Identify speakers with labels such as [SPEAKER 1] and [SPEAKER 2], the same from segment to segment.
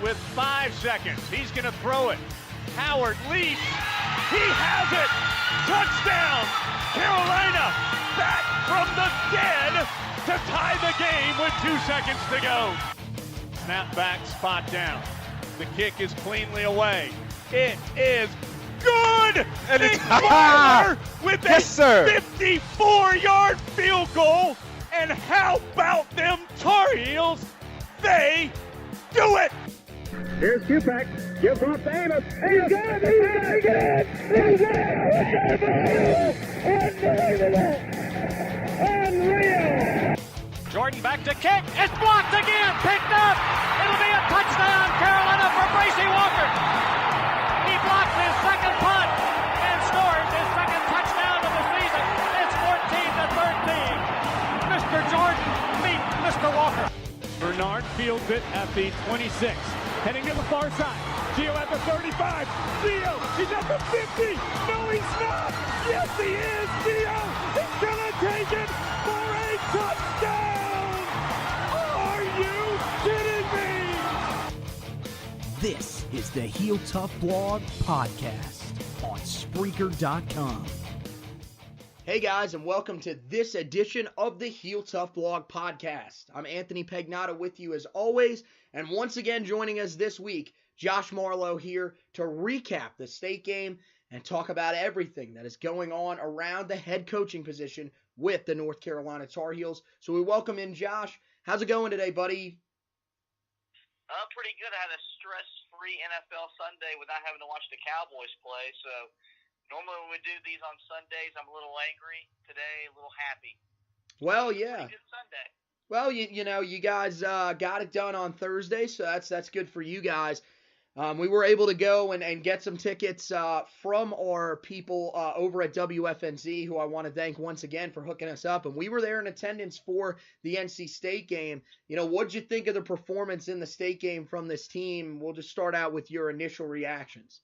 [SPEAKER 1] with 5 seconds. He's going to throw it. Howard leaps. He has it. Touchdown. Carolina back from the dead to tie the game with 2 seconds to go. Snap back, spot down. The kick is cleanly away. It is good.
[SPEAKER 2] And it's
[SPEAKER 1] with
[SPEAKER 2] yes,
[SPEAKER 1] a
[SPEAKER 2] sir.
[SPEAKER 1] 54-yard field goal. And how about them Tar Heels? They do it.
[SPEAKER 3] Here's Kupak. Gives off to Amos. He's got it. He's Unbelievable. Unreal.
[SPEAKER 4] Jordan back to kick. It's blocked again. Picked up. It'll be a touchdown, Carolina, for Bracy Walker. He blocks his second punt and scores his second touchdown of the season. It's 14-13. Mr. Jordan meet Mr. Walker.
[SPEAKER 1] Bernard fields it at the 26. Heading to the far side. Gio at the 35. Gio, he's at the 50. No, he's not. Yes, he is. Gio, he's going to take it for a touchdown. Are you kidding me?
[SPEAKER 5] This is the Heel Tough Blog Podcast on Spreaker.com.
[SPEAKER 6] Hey guys, and welcome to this edition of the Heel Tough Blog Podcast. I'm Anthony Pagnotta with you as always, and once again joining us this week, Josh Marlowe here to recap the state game and talk about everything that is going on around the head coaching position with the North Carolina Tar Heels. So we welcome in Josh. How's it going today, buddy?
[SPEAKER 7] Pretty good. I had a stress-free NFL Sunday without having to watch the Cowboys play, so normally when we do these on Sundays, I'm a little angry. Today, a little happy.
[SPEAKER 6] Well, yeah.
[SPEAKER 7] Pretty good Sunday.
[SPEAKER 6] Well, you know, you guys got it done on Thursday, so that's good for you guys. We were able to go and get some tickets from our people over at WFNZ, who I want to thank once again for hooking us up. And we were there in attendance for the NC State game. You know, what'd you think of the performance in the state game from this team? We'll just start out with your initial reactions.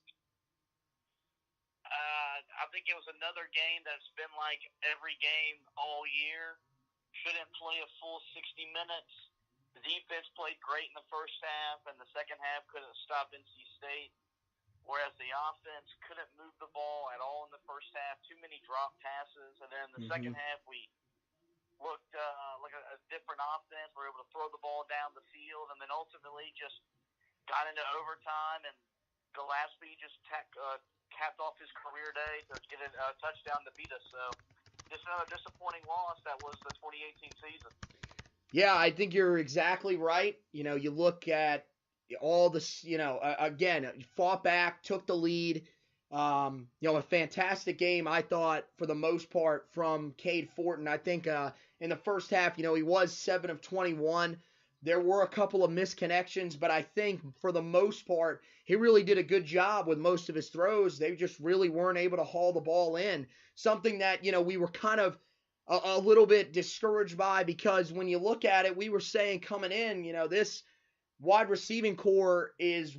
[SPEAKER 7] I think it was another game that's been like every game all year. Shouldn't play a full 60 minutes. The defense played great in the first half, and the second half couldn't stop NC State, whereas the offense couldn't move the ball at all in the first half. Too many drop passes, and then in the second half we looked like a different offense. We were able to throw the ball down the field, and then ultimately just got into overtime, and Gillespie just capped off his career day to get a touchdown to beat us. So just another disappointing loss. That was the 2018 season.
[SPEAKER 6] Yeah, I think you're exactly right. You know, you look at all this, you know, again, fought back, took the lead. You know, a fantastic game, I thought, for the most part, from Cade Fortin. I think in the first half, you know, he was 7 of 21. There were a couple of misconnections, but I think for the most part, he really did a good job with most of his throws. They just really weren't able to haul the ball in. Something that, you know, we were kind of a little bit discouraged by, because when you look at it, we were saying coming in, you know, this wide receiving core is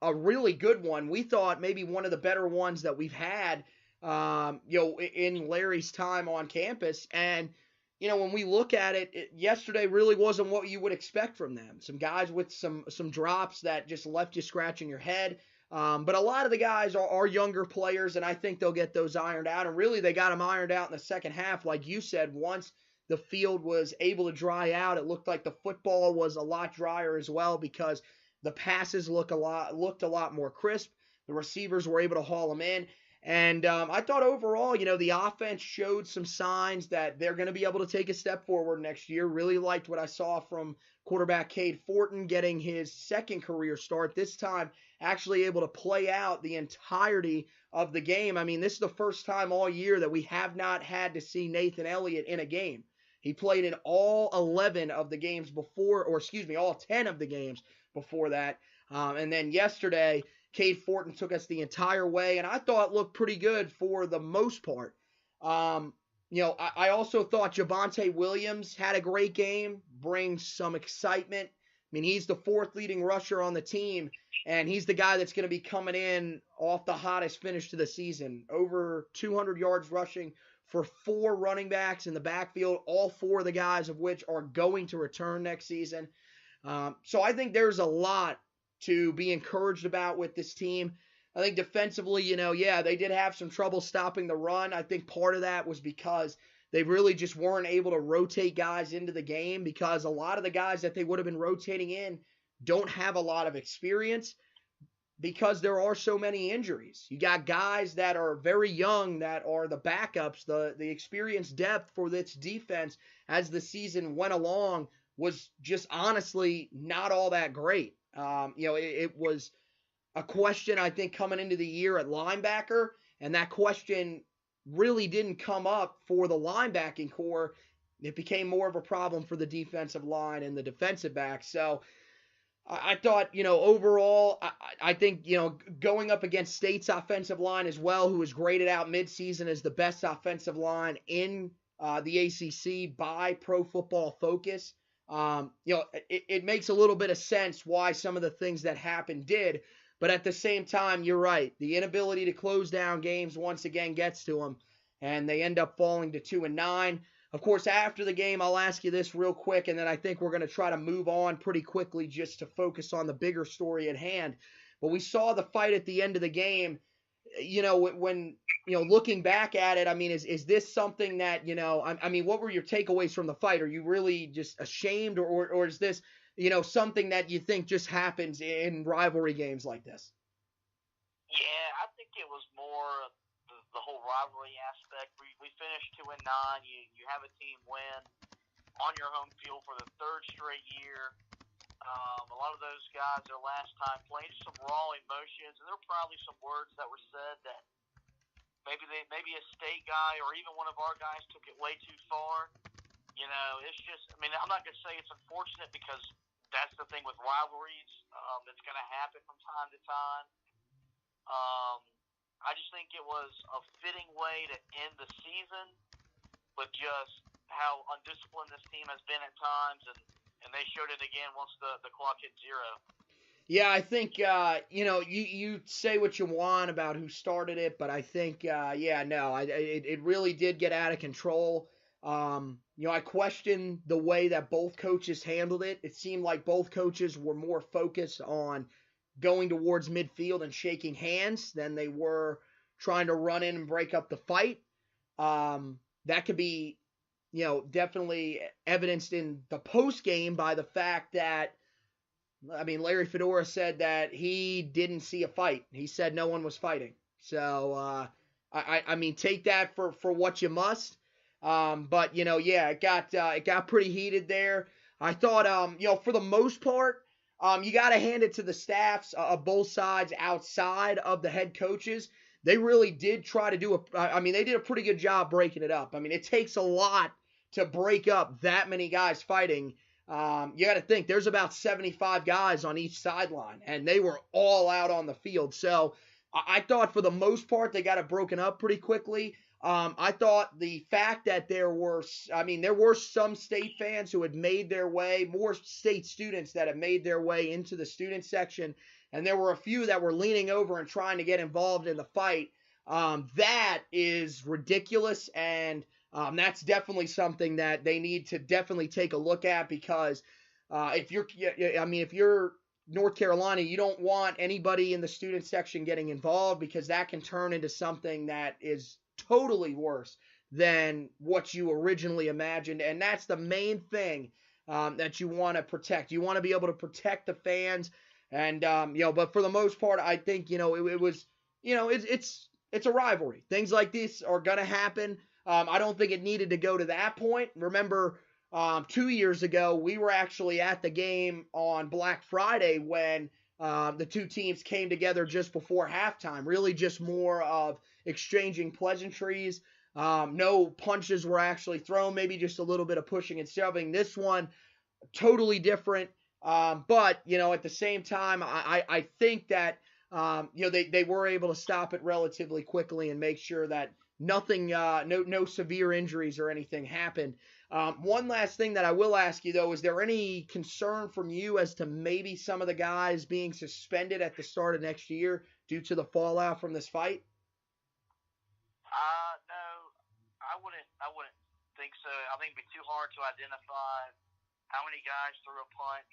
[SPEAKER 6] a really good one. We thought maybe one of the better ones that we've had, you know, in Larry's time on campus. And, you know, when we look at it, yesterday really wasn't what you would expect from them. Some guys with some drops that just left you scratching your head. But a lot of the guys are younger players, and I think they'll get those ironed out. And really, they got them ironed out in the second half. Like you said, once the field was able to dry out, it looked like the football was a lot drier as well, because the passes looked a lot more crisp. The receivers were able to haul them in. And I thought overall, you know, the offense showed some signs that they're going to be able to take a step forward next year. Really liked what I saw from quarterback Cade Fortin getting his second career start, this time actually able to play out the entirety of the game. I mean, this is the first time all year that we have not had to see Nathan Elliott in a game. He played in all 11 of the games before, or excuse me, all 10 of the games before that. And then yesterday, Cade Fortin took us the entire way, and I thought looked pretty good for the most part. You know, I also thought Javonte Williams had a great game, brings some excitement. I mean, he's the fourth leading rusher on the team, and he's the guy that's going to be coming in off the hottest finish to the season. Over 200 yards rushing for 4 running backs in the backfield, all 4 of the guys of which are going to return next season. So I think there's a lot to be encouraged about with this team. I think defensively, they did have some trouble stopping the run. I think part of that was because they really just weren't able to rotate guys into the game, because a lot of the guys that they would have been rotating in don't have a lot of experience because there are so many injuries. You got guys that are very young that are the backups. The experience depth for this defense as the season went along was just honestly not all that great. It was a question, I think, coming into the year at linebacker, and that question really didn't come up for the linebacking core. It became more of a problem for the defensive line and the defensive backs. So I thought, overall, I think, going up against State's offensive line as well, who was graded out midseason as the best offensive line in the ACC by Pro Football Focus, it makes a little bit of sense why some of the things that happened did. But at the same time, you're right. The inability to close down games once again gets to them, and they end up falling to 2-9. Of course, after the game, I'll ask you this real quick, and then I think we're going to try to move on pretty quickly just to focus on the bigger story at hand. But we saw the fight at the end of the game. When looking back at it, I mean, is this something that, what were your takeaways from the fight? Are you really just ashamed, or is this, something that you think just happens in rivalry games like this?
[SPEAKER 7] Yeah, I think it was more the whole rivalry aspect. We finished 2-9. You have a team win on your home field for the third straight year. A lot of those guys, their last time playing, just some raw emotions, and there were probably some words that were said that maybe a State guy or even one of our guys took it way too far. It's just, I'm not going to say it's unfortunate, because that's the thing with rivalries. It's going to happen from time to time. I just think it was a fitting way to end the season, but just how undisciplined this team has been at times, and they showed it again once the clock hit 0.
[SPEAKER 6] Yeah, I think, you say what you want about who started it, but I think, it really did get out of control. I question the way that both coaches handled it. It seemed like both coaches were more focused on going towards midfield and shaking hands than they were trying to run in and break up the fight. That could be, definitely evidenced in the post game by the fact that, Larry Fedora said that he didn't see a fight. He said no one was fighting. So, take that for what you must. But it got pretty heated there. I thought, for the most part, you got to hand it to the staffs of both sides outside of the head coaches. They really did try to they did a pretty good job breaking it up. It takes a lot to break up that many guys fighting. You got to think there's about 75 guys on each sideline, and they were all out on the field. So I thought for the most part they got it broken up pretty quickly. I thought the fact that there were some State fans who had made their way, more State students that had made their way into the student section, and there were a few that were leaning over and trying to get involved in the fight. That is ridiculous, and that's definitely something that they need to definitely take a look at, because if you're North Carolina, you don't want anybody in the student section getting involved, because that can turn into something that is totally worse than what you originally imagined. And that's the main thing that you want to protect. You want to be able to protect the fans. And, but for the most part, I think, it was, it's a rivalry. Things like this are going to happen. I don't think it needed to go to that point. Remember, 2 years ago, we were actually at the game on Black Friday when the two teams came together just before halftime. Really just more of exchanging pleasantries. No punches were actually thrown, maybe just a little bit of pushing and shoving. This one, totally different. But, at the same time, I think that, they were able to stop it relatively quickly and make sure that nothing, no severe injuries or anything happened. One last thing that I will ask you, though, is there any concern from you as to maybe some of the guys being suspended at the start of next year due to the fallout from this fight?
[SPEAKER 7] No, I wouldn't think so. I think it'd be too hard to identify how many guys threw a punch.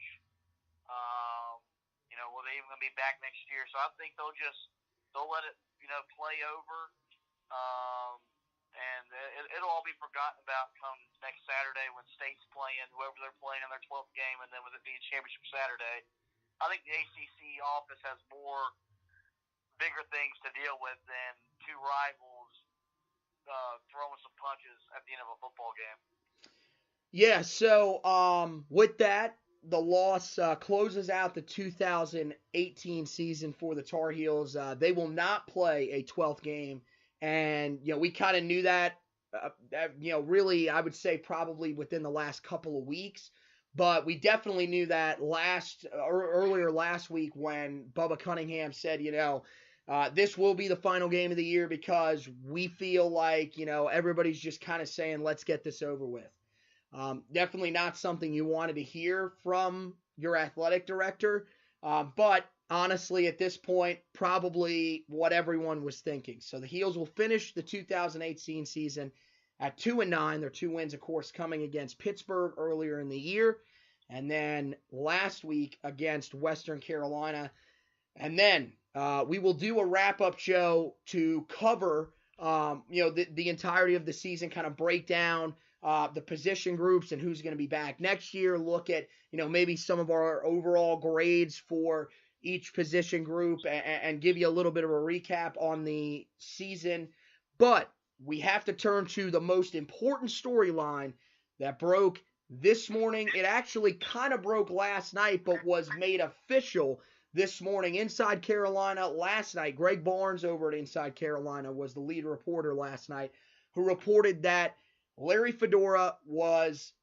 [SPEAKER 7] Will they even going to be back next year? So I think they'll let it, play over. And it'll all be forgotten about come next Saturday when State's playing whoever they're playing in their 12th game, and then with it being Championship Saturday, I think the ACC office has bigger things to deal with than two rivals throwing some punches at the end of a football game.
[SPEAKER 6] Yeah, so with that, the loss closes out the 2018 season for the Tar Heels. They will not play a 12th game, and we kind of knew that. Really, I would say probably within the last couple of weeks, but we definitely knew that earlier last week when Bubba Cunningham said, this will be the final game of the year because we feel like everybody's just kind of saying let's get this over with. Definitely not something you wanted to hear from your athletic director, but honestly, at this point, probably what everyone was thinking. So the Heels will finish the 2018 season at 2-9. Their 2 wins, of course, coming against Pittsburgh earlier in the year, and then last week against Western Carolina. And then we will do a wrap-up show to cover the entirety of the season, kind of break down the position groups and who's going to be back next year, look at, maybe some of our overall grades for each position group and give you a little bit of a recap on the season. But we have to turn to the most important storyline that broke this morning. It actually kind of broke last night, but was made official this morning. Inside Carolina last night, Greg Barnes over at Inside Carolina was the lead reporter last night, who reported that Larry Fedora was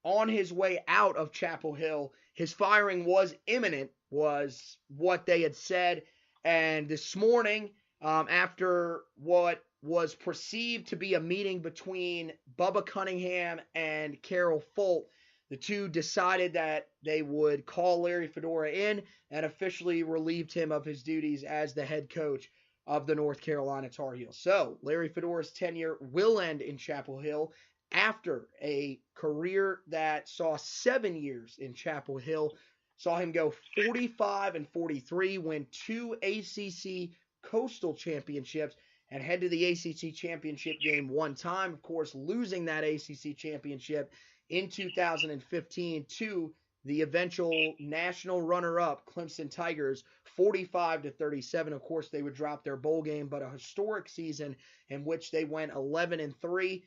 [SPEAKER 6] on his way out of Chapel Hill. His firing was imminent, was what they had said. And this morning, after what was perceived to be a meeting between Bubba Cunningham and Carol Folt, the two decided that they would call Larry Fedora in and officially relieved him of his duties as the head coach of the North Carolina Tar Heels. So Larry Fedora's tenure will end in Chapel Hill after a career that saw 7 years in Chapel Hill, saw him go 45-43, win 2 ACC Coastal Championships, and head to the ACC Championship game one time, of course, losing that ACC Championship in 2015 to the eventual national runner-up Clemson Tigers, 45-37. Of course, they would drop their bowl game, but a historic season in which they went 11-3.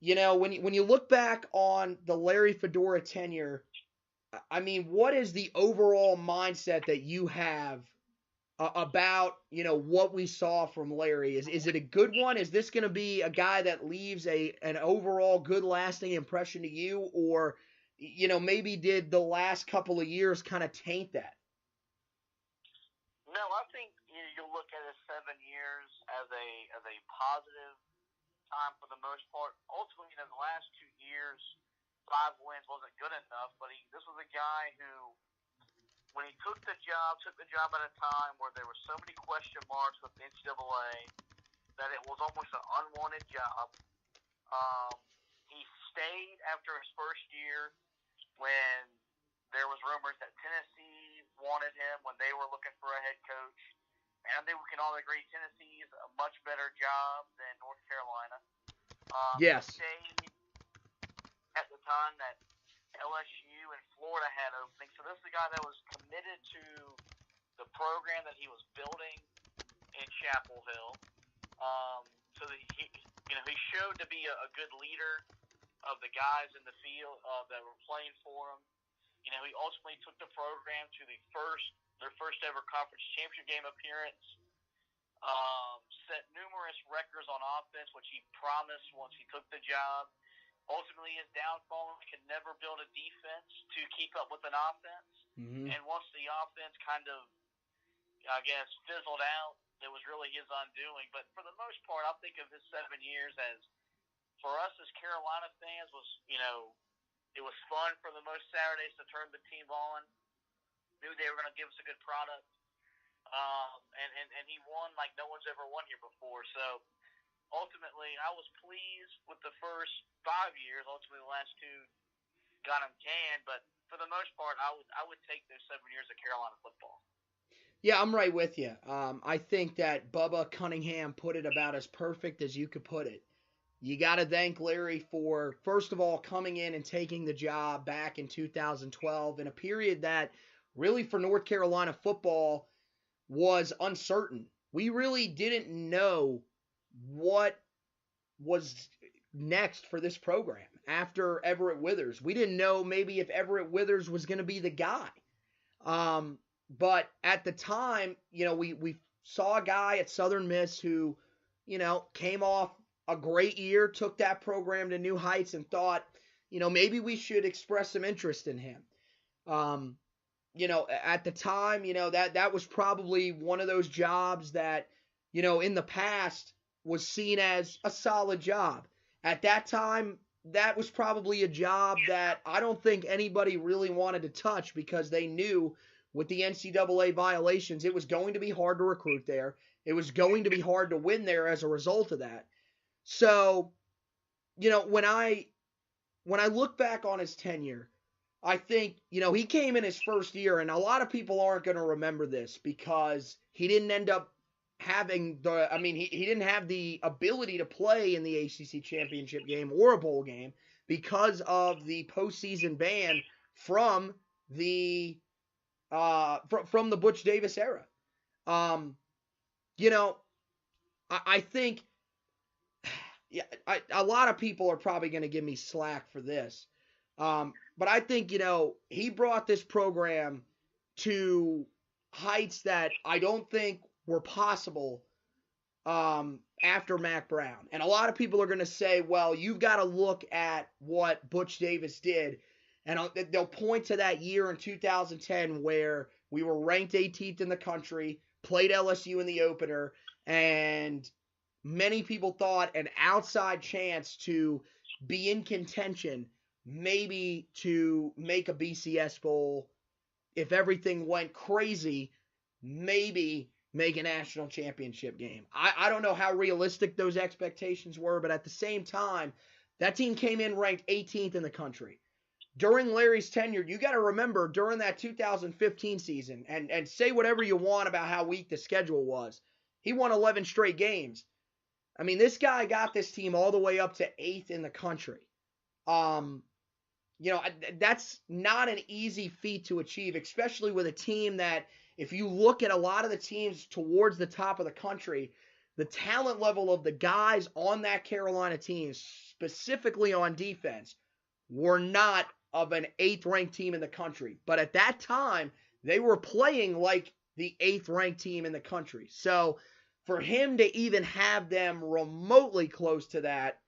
[SPEAKER 6] When you look back on the Larry Fedora tenure, I mean, what is the overall mindset that you have about, what we saw from Larry? Is it a good one? Is this going to be a guy that leaves an overall good lasting impression to you, or maybe did the last couple of years kind of taint that?
[SPEAKER 7] No, I think you look at his 7 years as a positive time for the most part. Ultimately, the last 2 years, 5 wins wasn't good enough, but this was a guy who, when he took the job at a time where there were so many question marks with the NCAA that it was almost an unwanted job. He stayed after his first year when there was rumors that Tennessee wanted him when they were looking for a head coach. And I think we can all agree Tennessee's a much better job than North Carolina.
[SPEAKER 6] Yes.
[SPEAKER 7] He stayed at the time that LSU and Florida had openings. So this is a guy that was committed to the program that he was building in Chapel Hill. So that he showed to be a good leader of the guys in the field that were playing for him. He ultimately took the program to their first ever conference championship game appearance. Set numerous records on offense, which he promised once he took the job. Ultimately, his downfall, he could never build a defense to keep up with an offense.
[SPEAKER 6] Mm-hmm.
[SPEAKER 7] And once the offense kind of, fizzled out, it was really his undoing. But for the most part, I think of his 7 years as, for us as Carolina fans, was, it was fun for the most Saturdays to turn the team on. Knew they were going to give us a good product. And he won like no one's ever won here before. So, ultimately, I was pleased with the first 5 years. Ultimately, the last 2 got him canned. But for the most part, I would take those 7 years of Carolina football.
[SPEAKER 6] Yeah, I'm right with you. I think that Bubba Cunningham put it about as perfect as you could put it. You got to thank Larry for, first of all, coming in and taking the job back in 2012 in a period that really for North Carolina football was uncertain. We really didn't know what was next for this program after Everett Withers. We didn't know maybe if Everett Withers was going to be the guy. But at the time, we saw a guy at Southern Miss who, came off a great year, took that program to new heights and thought, maybe we should express some interest in him. At the time, that was probably one of those jobs that, in the past was seen as a solid job. At that time, that was probably a job that I don't think anybody really wanted to touch because they knew with the NCAA violations, it was going to be hard to recruit there. It was going to be hard to win there as a result of that. So, when I look back on his tenure, I think, he came in his first year, and a lot of people aren't going to remember this because he didn't end up having he didn't have the ability to play in the ACC championship game or a bowl game because of the postseason ban from the Butch Davis era. I think a lot of people are probably going to give me slack for this. But I think, he brought this program to heights that I don't think were possible after Mack Brown. And a lot of people are going to say, well, you've got to look at what Butch Davis did. And they'll point to that year in 2010 where we were ranked 18th in the country, played LSU in the opener, and many people thought an outside chance to be in contention, maybe to make a BCS bowl. If everything went crazy, maybe make a national championship game. I don't know how realistic those expectations were, but at the same time, that team came in ranked 18th in the country. During Larry's tenure, you got to remember during that 2015 season, and say whatever you want about how weak the schedule was, he won 11 straight games. I mean, this guy got this team all the way up to 8th in the country. That's not an easy feat to achieve, especially with a team that, if you look at a lot of the teams towards the top of the country, the talent level of the guys on that Carolina team, specifically on defense, were not of an 8th-ranked team in the country. But at that time, they were playing like the 8th-ranked team in the country. So for him to even have them remotely close to that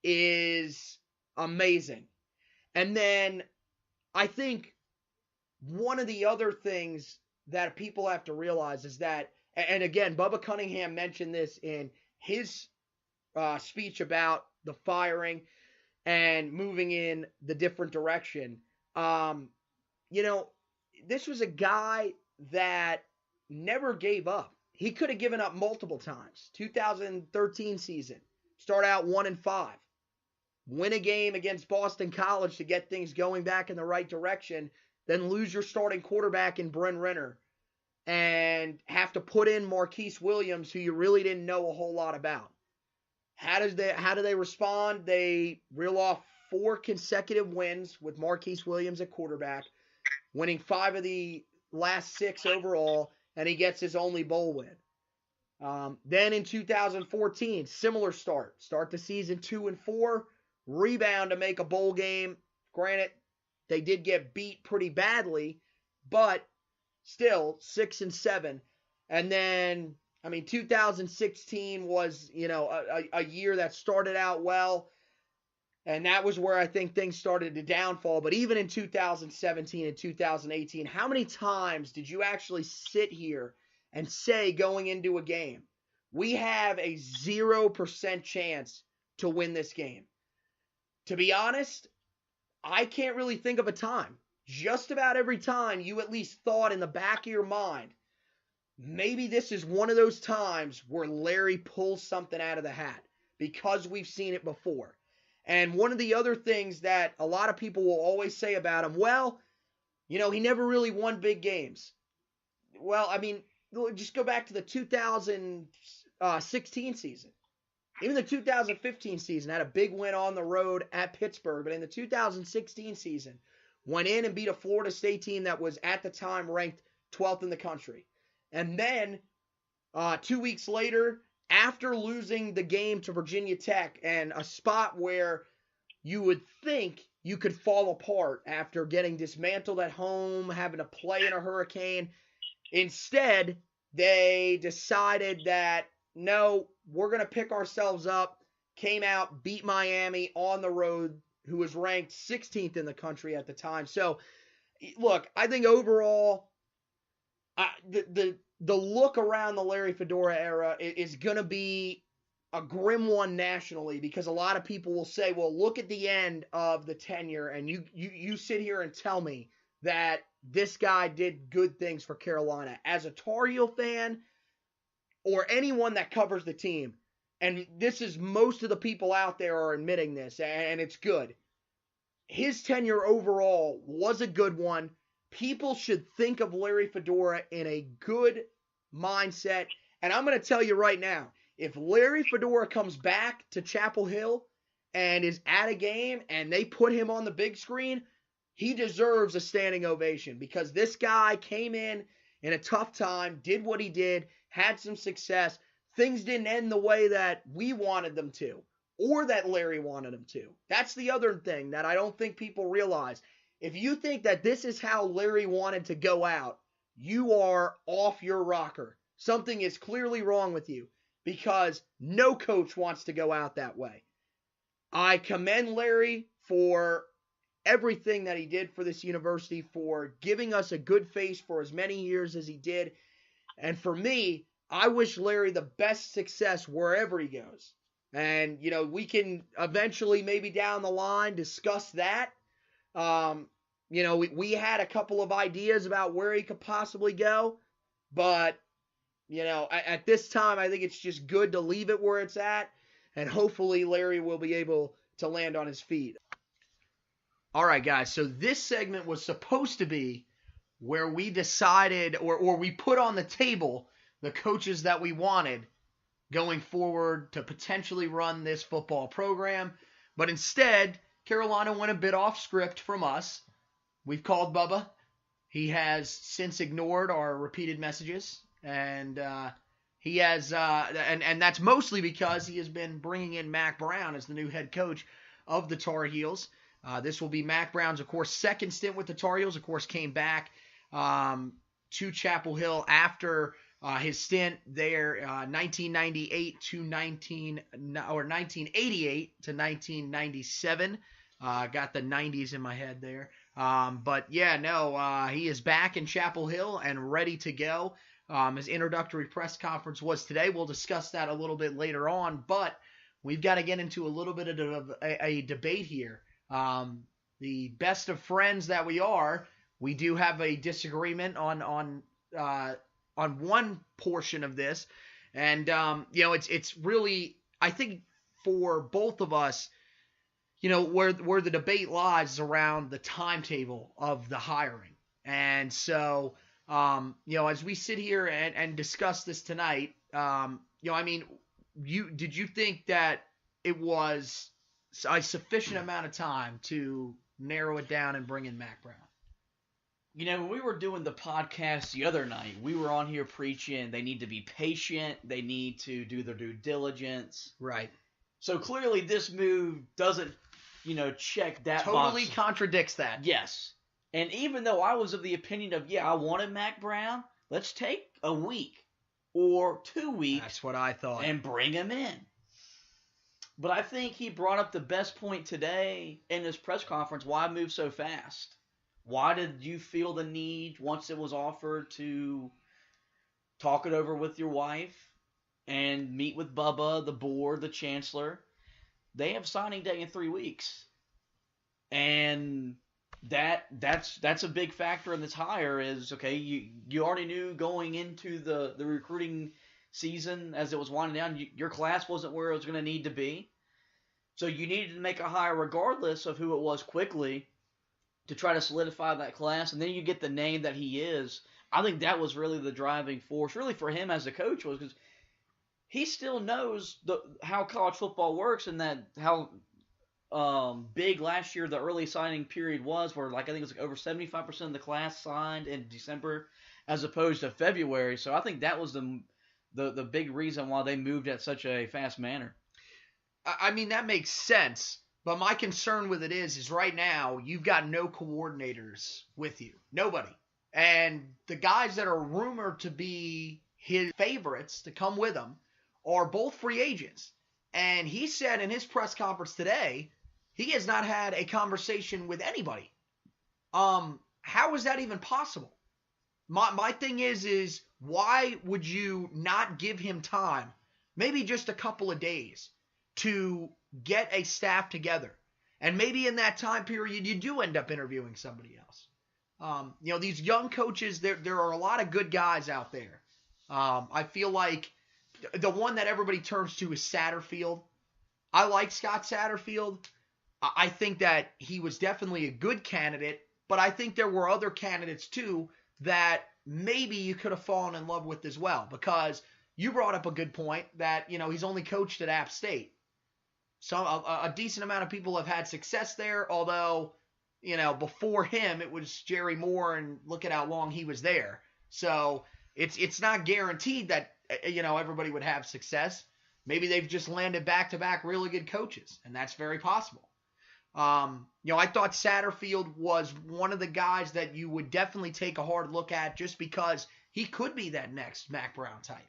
[SPEAKER 6] is amazing. And then I think one of the other things that people have to realize is that, and again, Bubba Cunningham mentioned this in his speech about the firing and moving in the different direction. This was a guy that never gave up. He could have given up multiple times. 2013 season, start out 1-5. Win a game against Boston College to get things going back in the right direction, then lose your starting quarterback in Bryn Renner and have to put in Marquise Williams, who you really didn't know a whole lot about. How do they respond? They reel off 4 consecutive wins with Marquise Williams at quarterback, winning 5 of the last 6 overall, and he gets his only bowl win. Then in 2014, similar start. Start the season 2-4. Rebound to make a bowl game. Granted, they did get beat pretty badly, but still 6-7. And then, 2016 was, a year that started out well, and that was where I think things started to downfall. But even in 2017 and 2018, how many times did you actually sit here and say going into a game, we have a 0% chance to win this game? To be honest, I can't really think of a time. Just about every time you at least thought in the back of your mind, maybe this is one of those times where Larry pulls something out of the hat, because we've seen it before. And one of the other things that a lot of people will always say about him, well, he never really won big games. Well, I mean, just go back to the 2016 season. Even the 2015 season had a big win on the road at Pittsburgh, but in the 2016 season, went in and beat a Florida State team that was at the time ranked 12th in the country. And then 2 weeks later, after losing the game to Virginia Tech and a spot where you would think you could fall apart after getting dismantled at home, having to play in a hurricane, instead, they decided that, no, we're going to pick ourselves up, came out, beat Miami on the road, who was ranked 16th in the country at the time. So, look, I think overall, the look around the Larry Fedora era is going to be a grim one nationally, because a lot of people will say, well, look at the end of the tenure, and you sit here and tell me that this guy did good things for Carolina. As a Tar Heel fan, or anyone that covers the team, and this is most of the people out there are admitting this, and it's good. His tenure overall was a good one. People should think of Larry Fedora in a good mindset. And I'm going to tell you right now, if Larry Fedora comes back to Chapel Hill and is at a game and they put him on the big screen, he deserves a standing ovation, because this guy came in a tough time, did what he did, had some success. Things didn't end the way that we wanted them to, or that Larry wanted them to. That's the other thing that I don't think people realize. If you think that this is how Larry wanted to go out, you are off your rocker. Something is clearly wrong with you, because no coach wants to go out that way. I commend Larry for everything that he did for this university, for giving us a good face for as many years as he did. And for me, I wish Larry the best success wherever he goes. And, we can eventually, maybe down the line, discuss that. We had a couple of ideas about where he could possibly go. But, at this time, I think it's just good to leave it where it's at. And hopefully Larry will be able to land on his feet. All right, guys. So this segment was supposed to be where we decided, or we put on the table, the coaches that we wanted going forward to potentially run this football program. But instead, Carolina went a bit off script from us. We've called Bubba. He has since ignored our repeated messages. And he has, and that's mostly because he has been bringing in Mack Brown as the new head coach of the Tar Heels. This will be Mack Brown's, of course, second stint with the Tar Heels. Of course, came back to Chapel Hill after his stint there, 1988 to 1988 to 1997. Got the 90s in my head there. But yeah, no, he is back in Chapel Hill and ready to go. His introductory press conference was today. We'll discuss that a little bit later on, but we've got to get into a little bit of a debate here. The best of friends that we are, we do have a disagreement on one portion of this, and it's really, I think, for both of us, where the debate lies is around the timetable of the hiring. And so as we sit here and discuss this tonight, did you think that it was a sufficient amount of time to narrow it down and bring in Mack Brown?
[SPEAKER 2] When we were doing the podcast the other night, we were on here preaching they need to be patient, they need to do their due diligence.
[SPEAKER 6] Right.
[SPEAKER 2] So clearly this move doesn't, check that
[SPEAKER 6] totally
[SPEAKER 2] box.
[SPEAKER 6] Contradicts that.
[SPEAKER 2] Yes. And even though I was of the opinion of, I wanted Mack Brown, let's take a week or 2 weeks.
[SPEAKER 6] That's what I thought.
[SPEAKER 2] And bring him in. But I think he brought up the best point today in his press conference, why move so fast? Why did you feel the need, once it was offered, to talk it over with your wife and meet with Bubba, the board, the chancellor? They have signing day in 3 weeks. And that's a big factor in this hire is, okay, you already knew going into the recruiting season as it was winding down, your class wasn't where it was going to need to be. So you needed to make a hire regardless of who it was quickly to try to solidify that class, and then you get the name that he is. I think that was really the driving force, really for him as a coach, was because he still knows how college football works, and that how big last year the early signing period was, where like I think it was like over 75% of the class signed in December as opposed to February. So I think that was the big reason why they moved at such a fast manner.
[SPEAKER 6] I mean, that makes sense. But my concern with it is right now you've got no coordinators with you. Nobody. And the guys that are rumored to be his favorites to come with him are both free agents. And he said in his press conference today, he has not had a conversation with anybody. How is that even possible? My thing is why would you not give him time, maybe just a couple of days, to get a staff together? And maybe in that time period, you do end up interviewing somebody else. These young coaches, there are a lot of good guys out there. I feel like the one that everybody turns to is Satterfield. I like Scott Satterfield. I think that he was definitely a good candidate, but I think there were other candidates too that maybe you could have fallen in love with as well, because you brought up a good point that, he's only coached at App State. So a decent amount of people have had success there, although, before him it was Jerry Moore, and look at how long he was there. So it's not guaranteed that, everybody would have success. Maybe they've just landed back-to-back really good coaches, and that's very possible. I thought Satterfield was one of the guys that you would definitely take a hard look at, just because he could be that next Mack Brown type.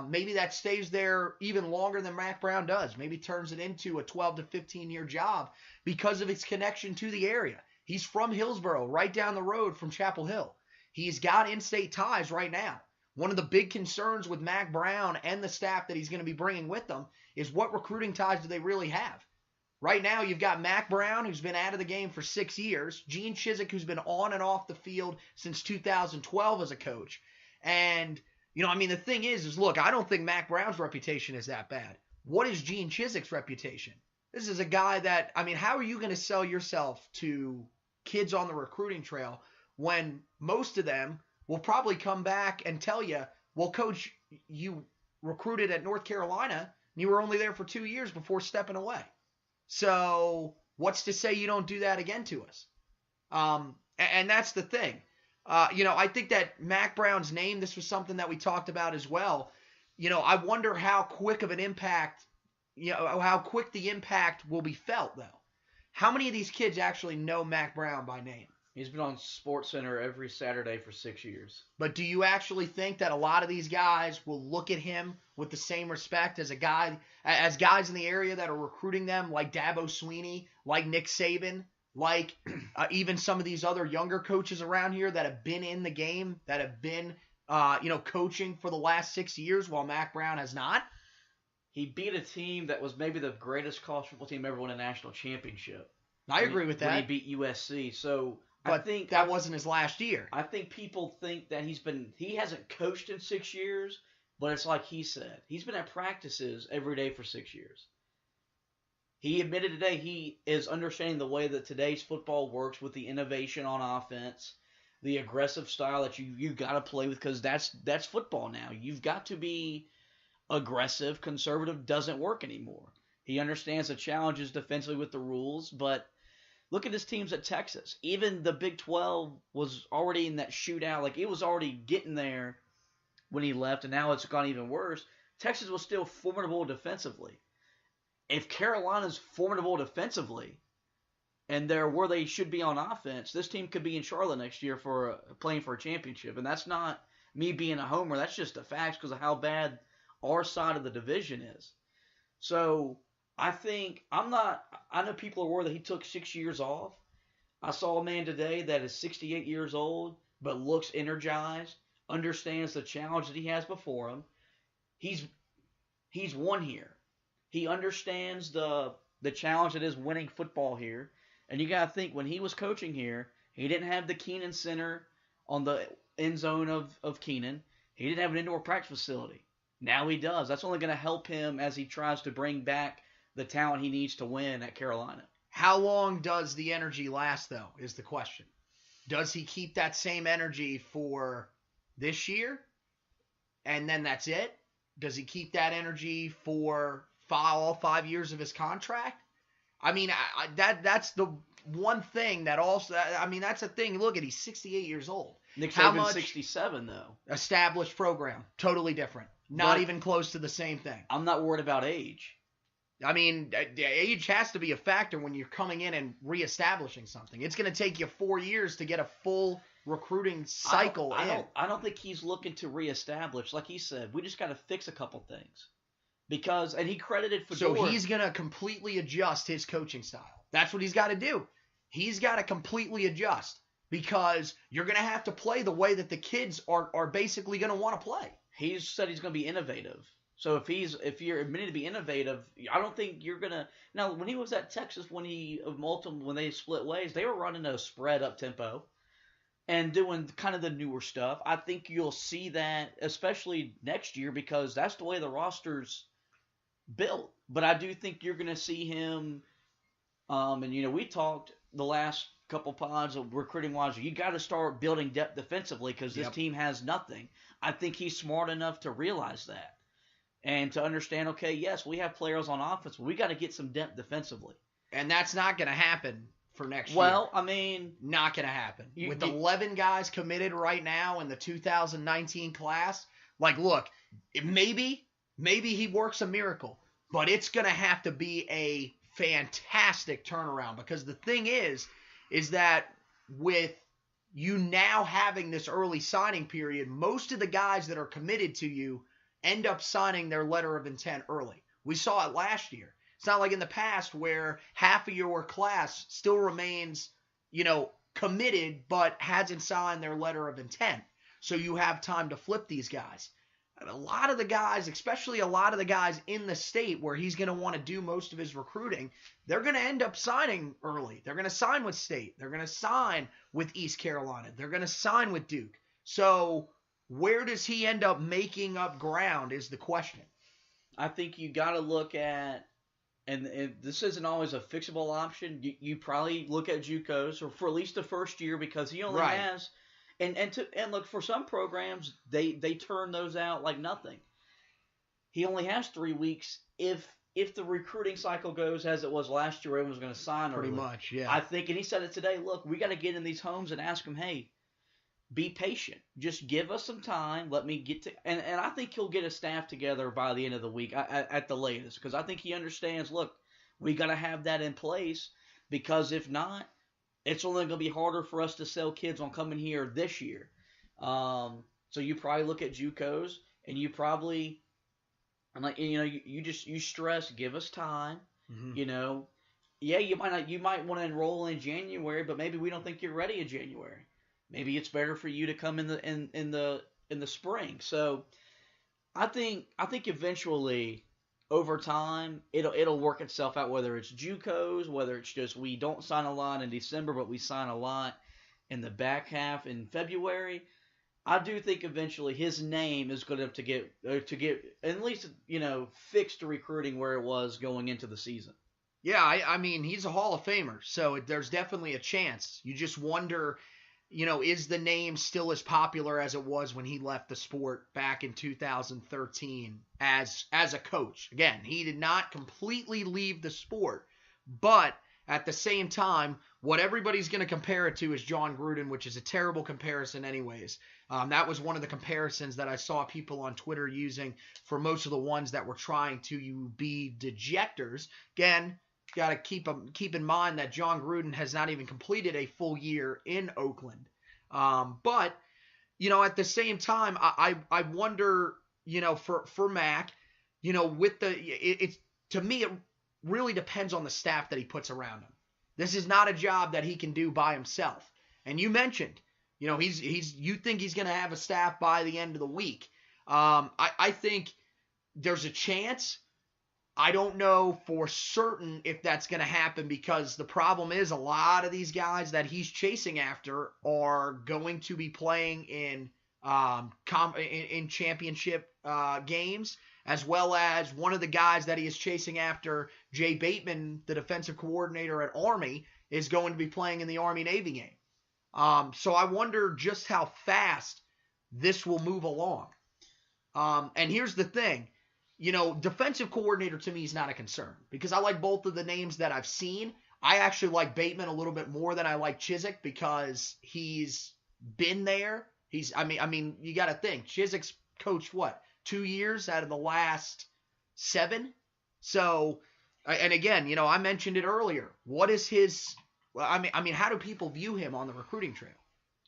[SPEAKER 6] Maybe that stays there even longer than Mack Brown does. Maybe turns it into a 12 to 15-year job because of his connection to the area. He's from Hillsboro, right down the road from Chapel Hill. He's got in-state ties right now. One of the big concerns with Mack Brown and the staff that he's going to be bringing with them is what recruiting ties do they really have? Right now, you've got Mack Brown, who's been out of the game for 6 years. Gene Chizik, who's been on and off the field since 2012 as a coach. And, the thing is look, I don't think Mack Brown's reputation is that bad. What is Gene Chizik's reputation? This is a guy that, how are you going to sell yourself to kids on the recruiting trail when most of them will probably come back and tell you, well, coach, you recruited at North Carolina, and you were only there for 2 years before stepping away. So what's to say you don't do that again to us? And that's the thing. I think that Mack Brown's name, this was something that we talked about as well. I wonder how quick of an impact, how quick the impact will be felt, though. How many of these kids actually know Mack Brown by name?
[SPEAKER 2] He's been on SportsCenter every Saturday for 6 years.
[SPEAKER 6] But do you actually think that a lot of these guys will look at him with the same respect as guys in the area that are recruiting them, like Dabo Swinney, like Nick Saban, like even some of these other younger coaches around here that have been in the game, that have been, coaching for the last 6 years, while Mack Brown has not?
[SPEAKER 2] He beat a team that was maybe the greatest college football team ever won a national championship.
[SPEAKER 6] I agree with that.
[SPEAKER 2] When he beat USC. So
[SPEAKER 6] but
[SPEAKER 2] I think
[SPEAKER 6] that wasn't his last year.
[SPEAKER 2] I think people think that he hasn't coached in 6 years, but it's like he said. He's been at practices every day for 6 years. He admitted today he is understanding the way that today's football works with the innovation on offense, the aggressive style that you got to play with, because that's football now. You've got to be aggressive. Conservative doesn't work anymore. He understands the challenges defensively with the rules, but look at his teams at Texas. Even the Big 12 was already in that shootout. Like, it was already getting there when he left, and now it's gone even worse. Texas was still formidable defensively. If Carolina's formidable defensively, and they're where they should be on offense, this team could be in Charlotte next year for playing for a championship. And that's not me being a homer. That's just the facts because of how bad our side of the division is. So I know people are worried that he took 6 years off. I saw a man today that is 68 years old but looks energized, understands the challenge that he has before him. He's won here. He understands the challenge that is winning football here. And you got to think, when he was coaching here, he didn't have the Keenan Center on the end zone of Keenan. He didn't have an indoor practice facility. Now he does. That's only going to help him as he tries to bring back the talent he needs to win at Carolina.
[SPEAKER 6] How long does the energy last, though, is the question. Does he keep that same energy for this year, and then that's it? Does he keep that energy for all 5 years of his contract? I mean, that's the one thing that also, I mean, that's the thing. Look, he's 68 years old.
[SPEAKER 2] Nick
[SPEAKER 6] How
[SPEAKER 2] Saban's
[SPEAKER 6] much
[SPEAKER 2] 67, though.
[SPEAKER 6] Established program, totally different. Not
[SPEAKER 2] But
[SPEAKER 6] even close to the same thing.
[SPEAKER 2] I'm not worried about age.
[SPEAKER 6] I mean, age has to be a factor when you're coming in and reestablishing something. It's going to take you 4 years to get a full recruiting cycle in.
[SPEAKER 2] I don't think he's looking to reestablish. Like he said, we just got to fix a couple things. Because, and he credited Fedor.
[SPEAKER 6] So he's going to completely adjust his coaching style. That's what he's got to do. He's got to completely adjust because you're going to have to play the way that the kids are basically going to want to play.
[SPEAKER 2] He's said he's going to be innovative. So if you're admitted to be innovative, I don't think you're gonna. Now, when he was at Texas, when they split ways, they were running a spread up tempo, and doing kind of the newer stuff. I think you'll see that, especially next year, because that's the way the roster's built. But I do think you're gonna see him. And we talked the last couple pods of recruiting wise. You got to start building depth defensively because this team has nothing. I think he's smart enough to realize that. And to understand, okay, yes, we have players on offense, but we got to get some depth defensively.
[SPEAKER 6] And that's not going to happen for next year.
[SPEAKER 2] Well, I mean,
[SPEAKER 6] not going to happen. With 11 guys committed right now in the 2019 class, like, look, maybe he works a miracle, but it's going to have to be a fantastic turnaround because the thing is that with you now having this early signing period, most of the guys that are committed to you end up signing their letter of intent early. We saw it last year. It's not like in the past where half of your class still remains, committed but hasn't signed their letter of intent. So you have time to flip these guys. And a lot of the guys, especially a lot of the guys in the state where he's going to want to do most of his recruiting, they're going to end up signing early. They're going to sign with State. They're going to sign with East Carolina. They're going to sign with Duke. So where does he end up making up ground is the question.
[SPEAKER 2] I think you got to look at, and this isn't always a fixable option. You probably look at JUCOs or for at least the first year because he only has, and look, for some programs they turn those out like nothing. He only has 3 weeks if the recruiting cycle goes as it was last year. Everyone's going to sign
[SPEAKER 6] pretty
[SPEAKER 2] early.
[SPEAKER 6] much, yeah.
[SPEAKER 2] I think, and he said it today. Look, we got to get in these homes and ask them, hey, be patient. Just give us some time. Let me get to – and I think he'll get a staff together by the end of the week at the latest because I think he understands, look, we got to have that in place because if not, it's only going to be harder for us to sell kids on coming here this year. So you probably look at JUCOs and you probably – you stress, give us time. Mm-hmm. You might want to enroll in January, but maybe we don't think you're ready in January. Maybe it's better for you to come in the spring. So I think eventually over time it'll work itself out, whether it's JUCOs, whether it's just we don't sign a lot in December but we sign a lot in the back half in February. I do think eventually his name is going to get at least fixed recruiting where it was going into the season.
[SPEAKER 6] Yeah, I mean he's a Hall of Famer, so there's definitely a chance. You just wonder, is the name still as popular as it was when he left the sport back in 2013 as a coach? Again, he did not completely leave the sport, but at the same time, what everybody's going to compare it to is John Gruden, which is a terrible comparison anyways. That was one of the comparisons that I saw people on Twitter using for most of the ones that were trying to be dejectors. Again, got to keep in mind that John Gruden has not even completed a full year in Oakland. But at the same time, I wonder, for Mack, with to me, it really depends on the staff that he puts around him. This is not a job that he can do by himself. And you mentioned, you think he's going to have a staff by the end of the week. I think there's a chance. I don't know for certain if that's going to happen because the problem is a lot of these guys that he's chasing after are going to be playing in championship games. as well as one of the guys that he is chasing after, Jay Bateman, the defensive coordinator at Army, is going to be playing in the Army-Navy game. So I wonder just how fast this will move along. And here's the thing. Defensive coordinator to me is not a concern because I like both of the names that I've seen. I actually like Bateman a little bit more than I like Chizik because he's been there. I mean, you got to think. Chizik's coached, 2 years out of the last 7? So, and again, I mentioned it earlier. What is his – how do people view him on the recruiting trail?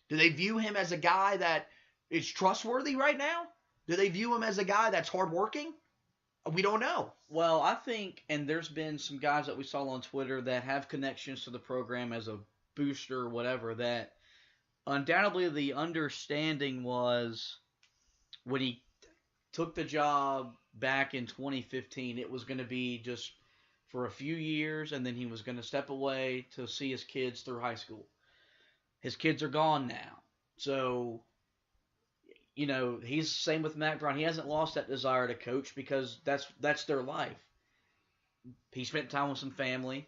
[SPEAKER 6] Do they view him as a guy that is trustworthy right now? Do they view him as a guy that's hardworking? We don't know.
[SPEAKER 2] Well, I think, and there's been some guys that we saw on Twitter that have connections to the program as a booster or whatever, that undoubtedly the understanding was when he took the job back in 2015, it was going to be just for a few years, and then he was going to step away to see his kids through high school. His kids are gone now. So, he's the same with Mack Brown. He hasn't lost that desire to coach because that's their life. He spent time with some family.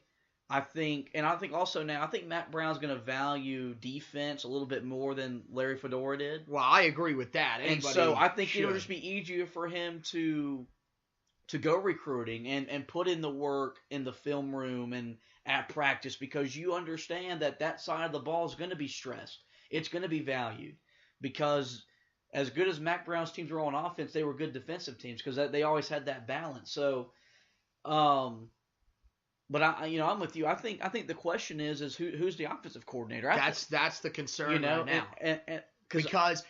[SPEAKER 2] I think also now, I think Mack Brown's going to value defense a little bit more than Larry Fedora did.
[SPEAKER 6] Well, I agree with that.
[SPEAKER 2] And so I think it'll just be easier for him to go recruiting and put in the work in the film room and at practice because you understand that side of the ball is going to be stressed. It's going to be valued because as good as Mack Brown's teams were on offense, they were good defensive teams because they always had that balance. So, but I'm with you. I think the question is who's the offensive coordinator?
[SPEAKER 6] That's the concern right now.
[SPEAKER 2] Because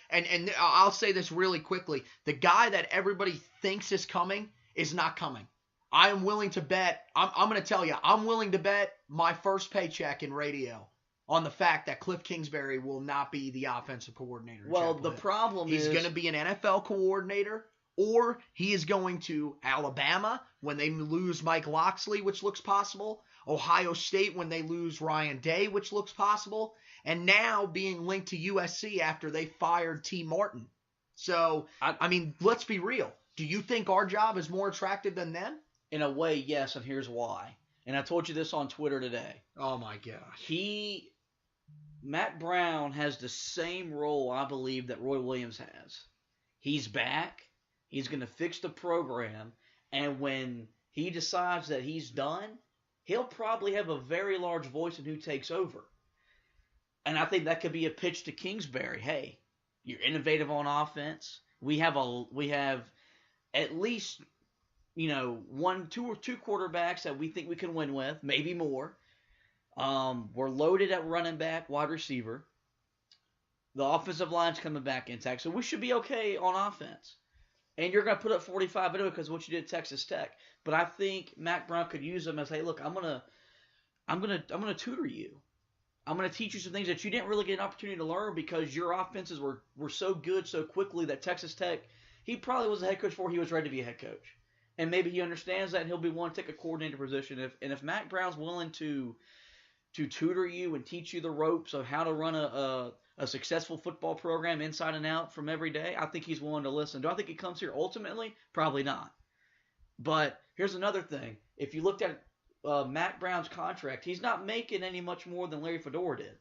[SPEAKER 6] I'll say this really quickly: the guy that everybody thinks is coming is not coming. I am willing to bet. I'm going to tell you. I'm willing to bet my first paycheck in radio on the fact that Cliff Kingsbury will not be the offensive coordinator.
[SPEAKER 2] Well, the problem
[SPEAKER 6] is he's going to be an NFL coordinator, or he is going to Alabama when they lose Mike Locksley, which looks possible, Ohio State when they lose Ryan Day, which looks possible, and now being linked to USC after they fired T. Martin. So, I mean, let's be real. Do you think our job is more attractive than them?
[SPEAKER 2] In a way, yes, and here's why. And I told you this on Twitter today.
[SPEAKER 6] Oh, my gosh.
[SPEAKER 2] Mack Brown has the same role, I believe, that Roy Williams has. He's back. He's going to fix the program. And when he decides that he's done, he'll probably have a very large voice in who takes over. And I think that could be a pitch to Kingsbury. Hey, you're innovative on offense. We have at least, two quarterbacks that we think we can win with, maybe more. We're loaded at running back, wide receiver. The offensive line's coming back intact, so we should be okay on offense. And you're going to put up 45 anyway because of what you did at Texas Tech. But I think Mack Brown could use them as, hey, look, I'm gonna tutor you. I'm gonna teach you some things that you didn't really get an opportunity to learn because your offenses were so good so quickly that Texas Tech, he probably was a head coach before he was ready to be a head coach. And maybe he understands that and he'll be willing to take a coordinator position. If Mack Brown's willing to tutor you and teach you the ropes of how to run a successful football program inside and out from every day, I think he's willing to listen. Do I think he comes here ultimately? Probably not. But here's another thing. If you looked at Mack Brown's contract, he's not making any much more than Larry Fedora did.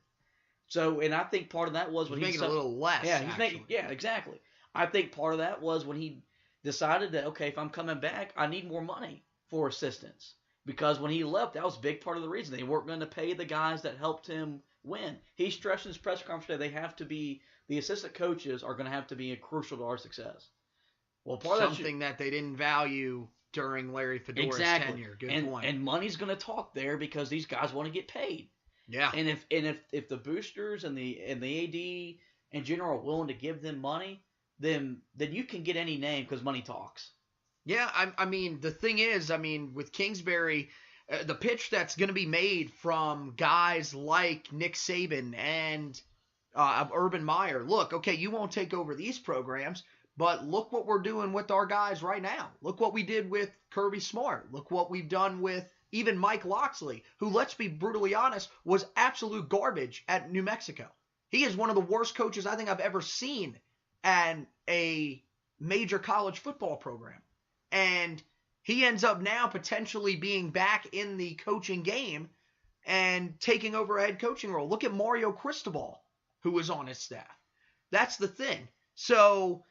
[SPEAKER 2] So, and I think part of that was when
[SPEAKER 6] he's making a little less.
[SPEAKER 2] Yeah, he's making. Yeah, exactly. I think part of that was when he decided that, okay, if I'm coming back, I need more money for assistants. Because when he left, that was a big part of the reason. They weren't going to pay the guys that helped him win. He stressed in his press conference today the assistant coaches are going to have to be crucial to our success. Well, part
[SPEAKER 6] something that they didn't value during Larry Fedora's tenure. Good point.
[SPEAKER 2] And money's going to talk there because these guys want to get paid.
[SPEAKER 6] Yeah.
[SPEAKER 2] And if the boosters and the AD in general are willing to give them money, then you can get any name because money talks.
[SPEAKER 6] Yeah, I mean, the thing is, with Kingsbury, the pitch that's going to be made from guys like Nick Saban and Urban Meyer, look, okay, you won't take over these programs, but look what we're doing with our guys right now. Look what we did with Kirby Smart. Look what we've done with even Mike Locksley, who, let's be brutally honest, was absolute garbage at New Mexico. He is one of the worst coaches I think I've ever seen at a major college football program. And he ends up now potentially being back in the coaching game and taking over a head coaching role. Look at Mario Cristobal, who was on his staff. That's the thing. So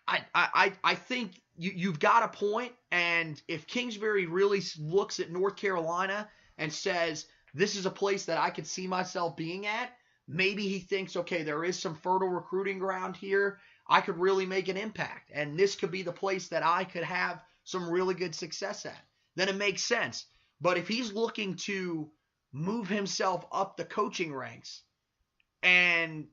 [SPEAKER 6] I think you've got a point, and if Kingsbury really looks at North Carolina and says, this is a place that I could see myself being at, maybe he thinks, okay, there is some fertile recruiting ground here. I could really make an impact, and this could be the place that I could have some really good success at. Then it makes sense. But if he's looking to move himself up the coaching ranks, and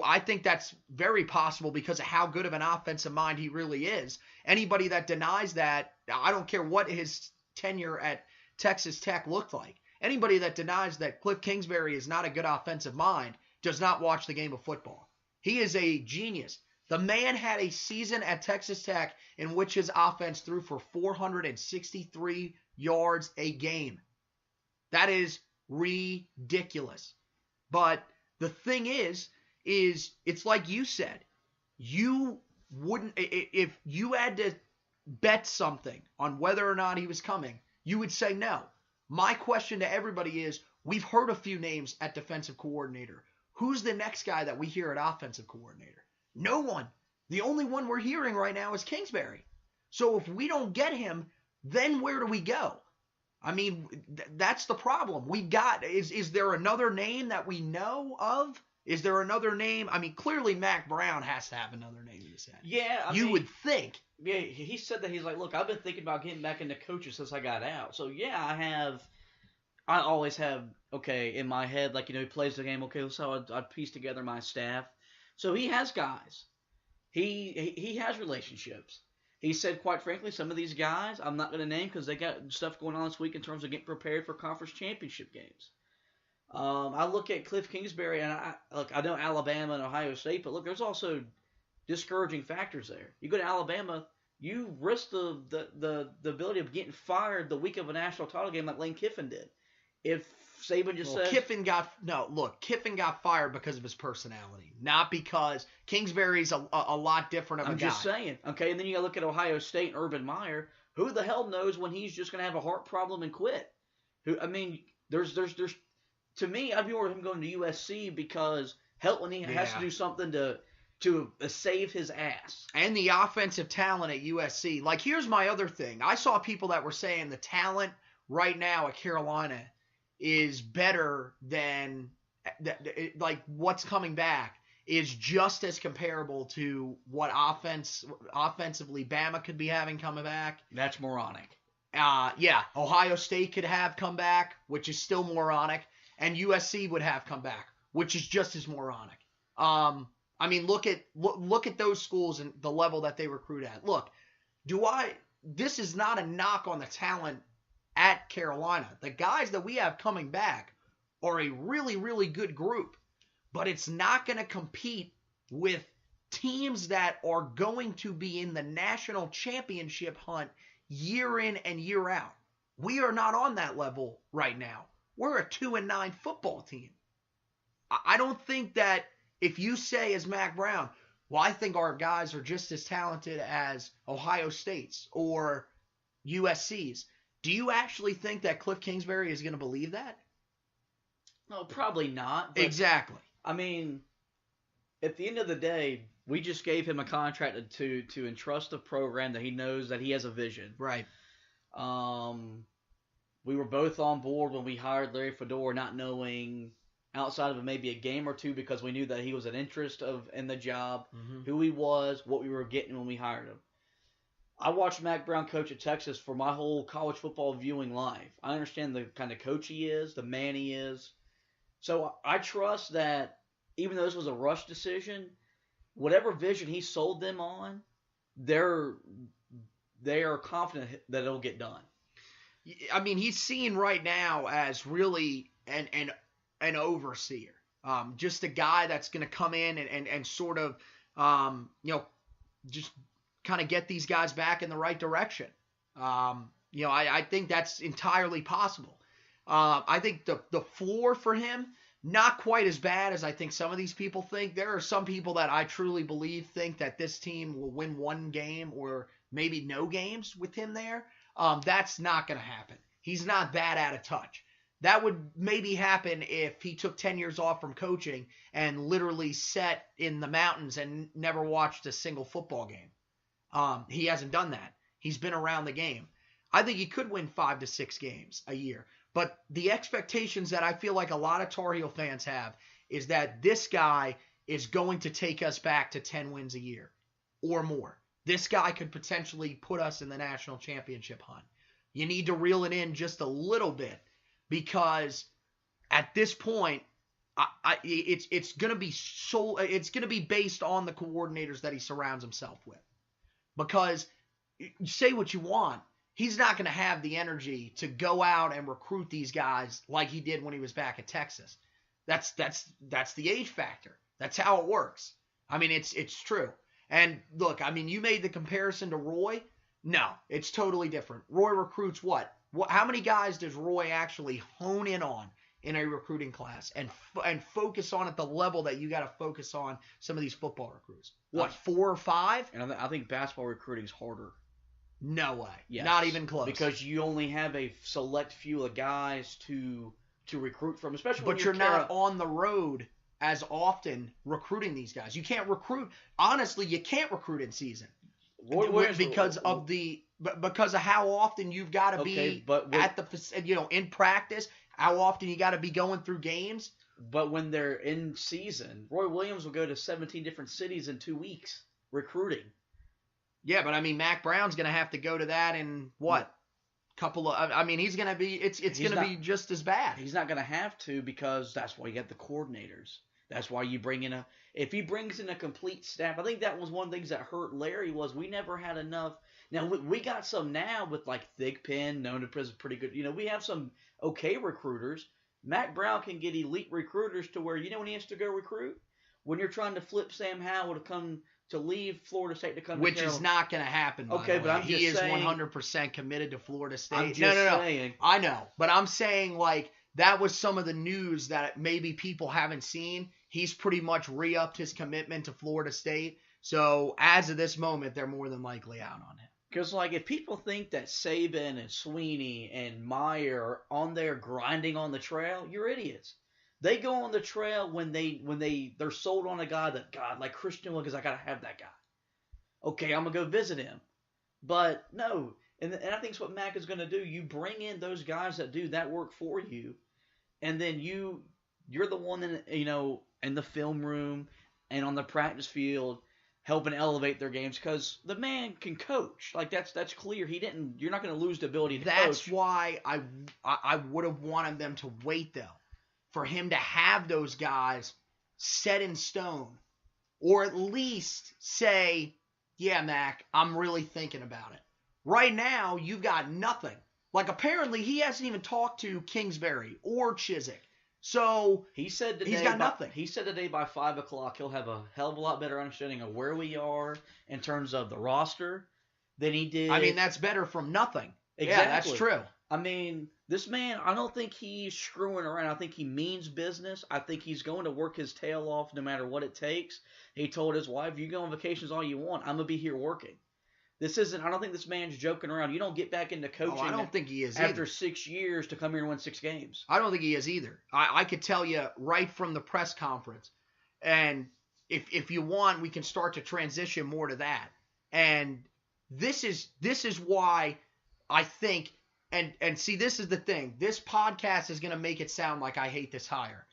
[SPEAKER 6] I think that's very possible because of how good of an offensive mind he really is. Anybody that denies that, I don't care what his tenure at Texas Tech looked like. Anybody that denies that Cliff Kingsbury is not a good offensive mind does not watch the game of football. He is a genius. The man had a season at Texas Tech in which his offense threw for 463 yards a game. That is ridiculous. But the thing is it's like you said. You wouldn't, if you had to bet something on whether or not he was coming, you would say no. My question to everybody is, we've heard a few names at defensive coordinator. Who's the next guy that we hear at offensive coordinator? No one. The only one we're hearing right now is Kingsbury. So if we don't get him, then where do we go? I mean, that's the problem. We got, is there another name that we know of? Is there another name? I mean, clearly Mack Brown has to have another name in his head.
[SPEAKER 2] Yeah.
[SPEAKER 6] You would think.
[SPEAKER 2] Yeah, he said that. He's like, look, I've been thinking about getting back into coaching since I got out. So, yeah, I always have, okay, in my head, like, he plays the game, okay, so I'd piece together my staff. So he has guys. He has relationships. He said, quite frankly, some of these guys I'm not going to name because they got stuff going on this week in terms of getting prepared for conference championship games. I look at Cliff Kingsbury, and I know Alabama and Ohio State, but look, there's also discouraging factors there. You go to Alabama, you risk the ability of getting fired the week of a national title game like Lane Kiffin did. If Saban just said
[SPEAKER 6] Kiffin got fired because of his personality, not because Kingsbury's a lot different of a guy.
[SPEAKER 2] I'm just saying. Okay, and then you got to look at Ohio State and Urban Meyer. Who the hell knows when he's just going to have a heart problem and quit? There's to me, I'd be more of him going to USC because when he has to do something to save his ass.
[SPEAKER 6] And the offensive talent at USC. Like, here's my other thing. I saw people that were saying the talent right now at Carolina is better than, like, what's coming back is just as comparable to what offensively Bama could be having coming back.
[SPEAKER 2] That's moronic.
[SPEAKER 6] Ohio State could have come back, which is still moronic, and USC would have come back, which is just as moronic. I mean, look at those schools and the level that they recruit at. Look, this is not a knock on the talent at Carolina. The guys that we have coming back are a really, really good group, but it's not going to compete with teams that are going to be in the national championship hunt year in and year out. We are not on that level right now. We're a 2-9 football team. I don't think that if you say as Mack Brown, well, I think our guys are just as talented as Ohio State's or USC's, do you actually think that Cliff Kingsbury is going to believe that?
[SPEAKER 2] No, probably not. But,
[SPEAKER 6] exactly.
[SPEAKER 2] I mean, at the end of the day, we just gave him a contract to entrust a program that he knows that he has a vision.
[SPEAKER 6] Right.
[SPEAKER 2] We were both on board when we hired Larry Fedora, not knowing outside of maybe a game or two because we knew that he was an interest in the job, who he was, what we were getting when we hired him. I watched Mack Brown coach at Texas for my whole college football viewing life. I understand the kind of coach he is, the man he is. So I trust that even though this was a rush decision, whatever vision he sold them on, they are confident that it'll get done.
[SPEAKER 6] I mean, he's seen right now as really an overseer, just a guy that's going to come in and sort of, just kind of get these guys back in the right direction. I think that's entirely possible. I think the floor for him, not quite as bad as I think some of these people think. There are some people that I truly believe think that this team will win one game or maybe no games with him there. That's not going to happen. He's not that out of touch. That would maybe happen if he took 10 years off from coaching and literally sat in the mountains and never watched a single football game. He hasn't done that. He's been around the game. I think he could win 5 to 6 games a year. But the expectations that I feel like a lot of Tar Heel fans have is that this guy is going to take us back to 10 wins a year or more. This guy could potentially put us in the national championship hunt. You need to reel it in just a little bit because at this point, it's going to be based on the coordinators that he surrounds himself with. Because say what you want, he's not going to have the energy to go out and recruit these guys like he did when he was back at Texas. That's the age factor. That's how it works. I mean, it's true. And look, I mean, you made the comparison to Roy. No, it's totally different. Roy recruits what? How many guys does Roy actually hone in on in a recruiting class and focus on at the level that you got to focus on some of these football recruits? What, 4 or 5?
[SPEAKER 2] And I think basketball recruiting is harder.
[SPEAKER 6] No way.
[SPEAKER 2] Yes.
[SPEAKER 6] Not even close.
[SPEAKER 2] Because you only have a select few of guys to recruit from, especially when
[SPEAKER 6] you're not on the road as often recruiting these guys. You can't recruit. Honestly, you can't recruit in season because of how often you've got to be at the in practice. How often you got to be going through games.
[SPEAKER 2] But when they're in season, Roy Williams will go to 17 different cities in 2 weeks recruiting.
[SPEAKER 6] Yeah, but I mean, Mack Brown's going to have to go to that in what? He's going to be, it's going to be just as bad.
[SPEAKER 2] He's not going to have to because that's why you get the coordinators. That's why you bring in if he brings in a complete staff. I think that was one of the things that hurt Larry was we never had enough. Now, we got some now with like Thigpen, known to prison pretty good. We have some okay recruiters. Mack Brown can get elite recruiters to where, when he has to go recruit? When you're trying to flip Sam Howell to leave Florida State to come to Carolina.
[SPEAKER 6] Which is not going to happen, by the way.
[SPEAKER 2] But I'm just saying.
[SPEAKER 6] He is 100% committed to Florida State.
[SPEAKER 2] I'm just saying.
[SPEAKER 6] I know. But I'm saying, like, that was some of the news that maybe people haven't seen. He's pretty much re-upped his commitment to Florida State. So, as of this moment, they're more than likely out on him.
[SPEAKER 2] Because, like, if people think that Saban and Sweeney and Meyer are on there grinding on the trail, you're idiots. They go on the trail when they're sold on a guy that, God, like Christian Wilkins, I got to have that guy. Okay, I'm going to go visit him. But, no. And I think it's what Mack is going to do. You bring in those guys that do that work for you, and then you're the one in the film room and on the practice field helping elevate their games because the man can coach. Like, that's clear. You're not going to lose the ability to coach.
[SPEAKER 6] That's why I would have wanted them to wait, though, for him to have those guys set in stone or at least say, yeah, Mac, I'm really thinking about it. Right now, you've got nothing. Like, apparently, he hasn't even talked to Kingsbury or Chiswick. So, he's got nothing.
[SPEAKER 2] He said today by 5 o'clock he'll have a hell of a lot better understanding of where we are in terms of the roster than he did.
[SPEAKER 6] I mean, that's better from nothing.
[SPEAKER 2] Exactly.
[SPEAKER 6] Yeah, that's true.
[SPEAKER 2] I mean, this man, I don't think he's screwing around. I think he means business. I think he's going to work his tail off no matter what it takes. He told his wife, you go on vacations all you want. I'm going to be here working. I don't think this man's joking around. You don't get back into coaching.
[SPEAKER 6] I don't think he is
[SPEAKER 2] after
[SPEAKER 6] either.
[SPEAKER 2] 6 years to come here and win 6 games.
[SPEAKER 6] I don't think he is either. I could tell you right from the press conference. And if you want, we can start to transition more to that. And this is why I think, and see, this is the thing. This podcast is going to make it sound like I hate this hire.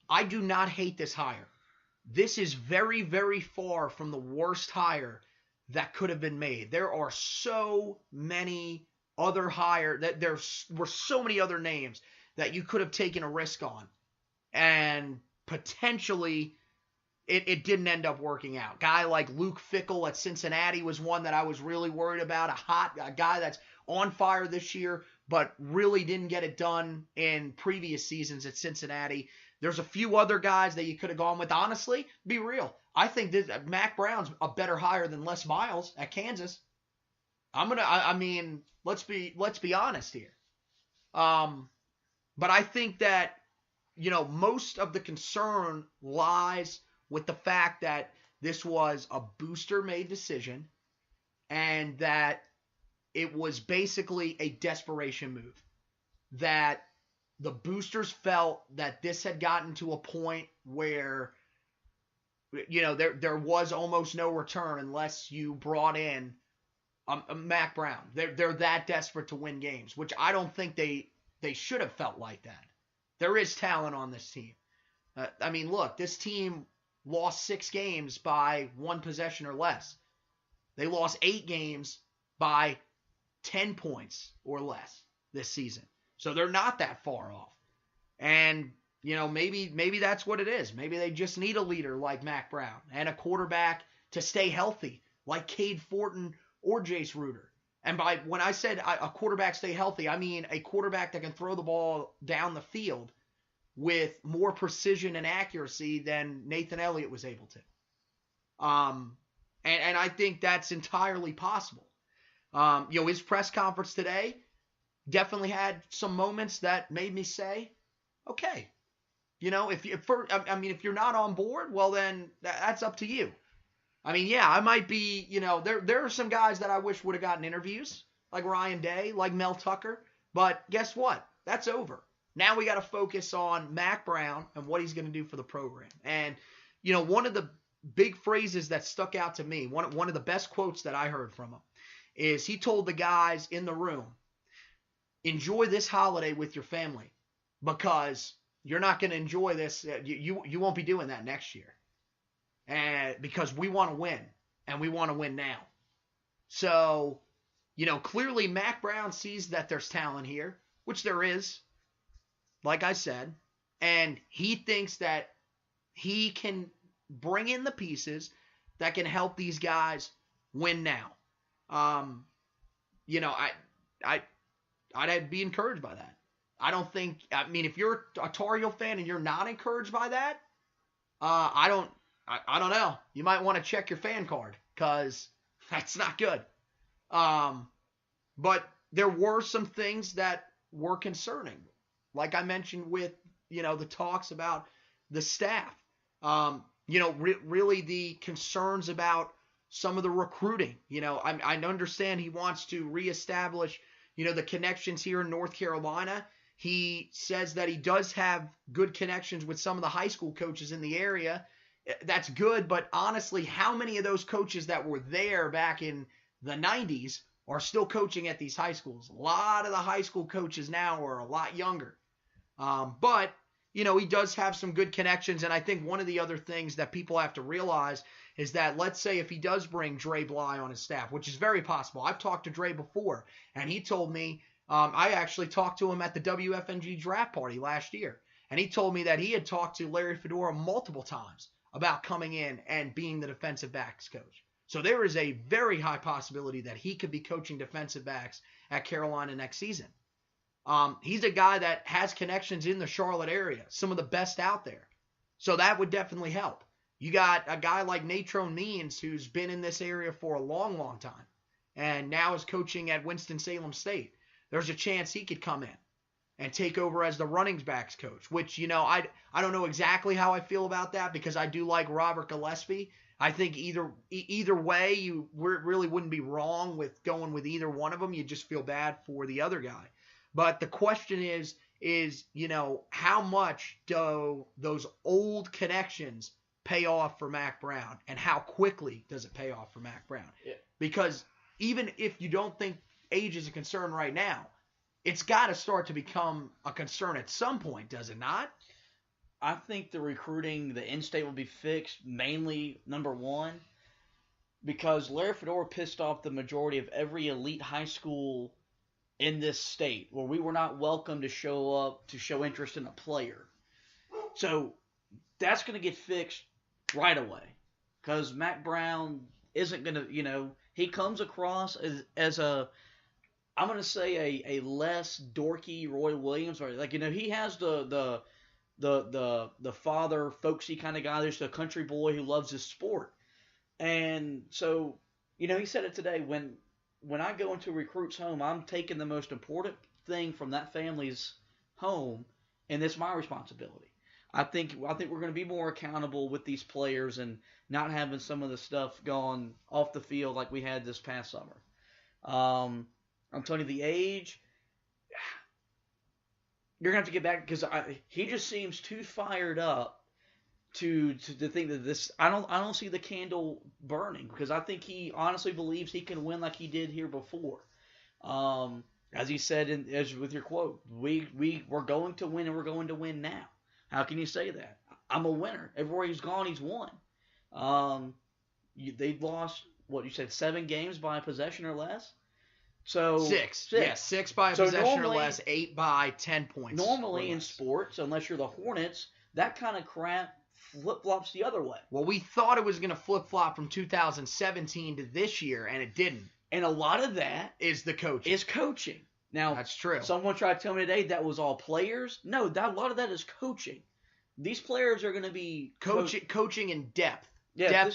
[SPEAKER 6] I do not hate this hire. This is very, very far from the worst hire that could have been made. There are so many other there were so many other names that you could have taken a risk on. And potentially it didn't end up working out. Guy like Luke Fickell at Cincinnati was one that I was really worried about. A guy that's on fire this year, but really didn't get it done in previous seasons at Cincinnati. There's a few other guys that you could have gone with. Honestly, be real. I think that Mack Brown's a better hire than Les Miles at Kansas. Let's be honest here. But I think that, most of the concern lies with the fact that this was a booster-made decision, and that it was basically a desperation move. That the boosters felt that this had gotten to a point where, there was almost no return unless you brought in Mack Brown. They're that desperate to win games, which I don't think they should have felt like that. There is talent on this team. Look, this team lost 6 games by 1 possession or less. They lost 8 games by 10 points or less this season. So they're not that far off. And, maybe that's what it is. Maybe they just need a leader like Mack Brown and a quarterback to stay healthy like Cade Fortin or Jace Ruder. And when I said a quarterback stay healthy, I mean a quarterback that can throw the ball down the field with more precision and accuracy than Nathan Elliott was able to. And I think that's entirely possible. His press conference today definitely had some moments that made me say, okay, if you're not on board, well then that's up to you. I might be, there are some guys that I wish would have gotten interviews, like Ryan Day, like Mel Tucker, but guess what? That's over. Now we got to focus on Mack Brown and what he's going to do for the program. And, one of the big phrases that stuck out to me, one of the best quotes that I heard from him, is he told the guys in the room, enjoy this holiday with your family because you're not going to enjoy this. You won't be doing that next year. And because we want to win, and we want to win now. So, clearly Mack Brown sees that there's talent here, which there is, like I said, and he thinks that he can bring in the pieces that can help these guys win now. I'd be encouraged by that. If you're a Tar Heel fan and you're not encouraged by that, I don't know. You might want to check your fan card because that's not good. But there were some things that were concerning. Like I mentioned with, the talks about the staff. Really the concerns about some of the recruiting. I understand he wants to reestablish, the connections here in North Carolina. He says that he does have good connections with some of the high school coaches in the area. That's good, but honestly, how many of those coaches that were there back in the 90s are still coaching at these high schools? A lot of the high school coaches now are a lot younger. But he does have some good connections, and I think one of the other things that people have to realize is that, let's say if he does bring Dre Bly on his staff, which is very possible. I've talked to Dre before, and he told me, I actually talked to him at the WFNG draft party last year, and he told me that he had talked to Larry Fedora multiple times about coming in and being the defensive backs coach. So there is a very high possibility that he could be coaching defensive backs at Carolina next season. He's a guy that has connections in the Charlotte area, some of the best out there. So that would definitely help. You got a guy like Natrone Means who's been in this area for a long, long time and now is coaching at Winston-Salem State. There's a chance he could come in and take over as the running backs coach, which, I don't know exactly how I feel about that because I do like Robert Gillespie. I think either way, you really wouldn't be wrong with going with either one of them. You just feel bad for the other guy. But the question is, how much do those old connections pay off for Mack Brown, and how quickly does it pay off for Mack Brown? Yeah. Because even if you don't think age is a concern right now, it's got to start to become a concern at some point, does it not?
[SPEAKER 2] I think the recruiting, the in-state will be fixed mainly, number one, because Larry Fedora pissed off the majority of every elite high school in this state where we were not welcome to show up to show interest in a player. So that's going to get fixed right away because Mack Brown isn't going to, he comes across as a, I'm going to say a less dorky Roy Williams, or he has the father folksy kind of guy. There's a country boy who loves his sport. And so, he said it today, when I go into a recruit's home, I'm taking the most important thing from that family's home, and it's my responsibility. I think we're going to be more accountable with these players and not having some of the stuff gone off the field like we had this past summer. I'm telling you, the age, you're going to have to get back because he just seems too fired up to think that this. I don't see the candle burning because I think he honestly believes he can win like he did here before. As he said as with your quote, we're going to win and we're going to win now. How can you say that? I'm a winner. Everywhere he's gone, he's won. They've lost, what you said, 7 games by a possession or less? So
[SPEAKER 6] 6. Yeah, 6 by a possession or less, 8 by 10 points.
[SPEAKER 2] Normally in sports, unless you're the Hornets, that kind of crap flip-flops the other way.
[SPEAKER 6] Well, we thought it was going to flip-flop from 2017 to this year, and it didn't.
[SPEAKER 2] And a lot of that
[SPEAKER 6] is the coaching.
[SPEAKER 2] Is coaching. Now,
[SPEAKER 6] that's true.
[SPEAKER 2] Someone tried to tell me today that was all players. No, a lot of that is coaching. These players are going to be
[SPEAKER 6] coaching and depth. Yeah,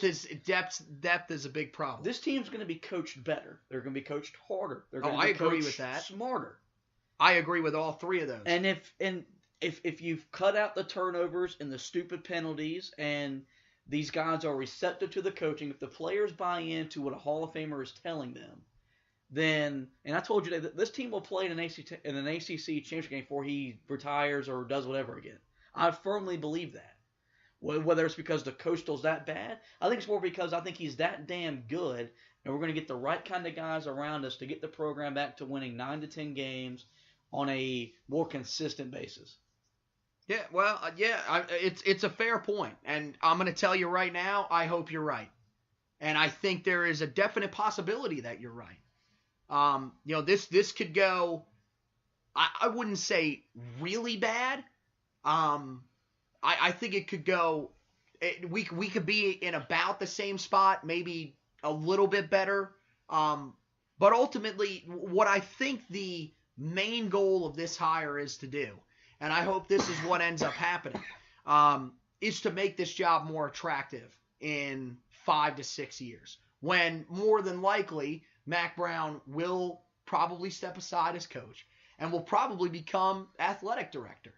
[SPEAKER 6] depth is a big problem.
[SPEAKER 2] This team's going to be coached better. They're going to be coached harder. They're going
[SPEAKER 6] to be coached with that.
[SPEAKER 2] Smarter.
[SPEAKER 6] I agree with all 3 of those.
[SPEAKER 2] And if you've cut out the turnovers and the stupid penalties and these guys are receptive to the coaching, if the players buy into what a Hall of Famer is telling them, then, and I told you that this team will play in an ACC championship game before he retires or does whatever again. I firmly believe that. Whether it's because the Coastal's that bad, I think it's more because I think he's that damn good, and we're going to get the right kind of guys around us to get the program back to winning 9 to 10 games on a more consistent basis.
[SPEAKER 6] Yeah, well, it's a fair point, and I'm going to tell you right now, I hope you're right, and I think there is a definite possibility that you're right. This could go, I wouldn't say really bad. I think it could go. We could be in about the same spot, maybe a little bit better. But ultimately, what I think the main goal of this hire is to do, and I hope this is what ends up happening, is to make this job more attractive in 5 to 6 years, when more than likely Mack Brown will probably step aside as coach and will probably become athletic director.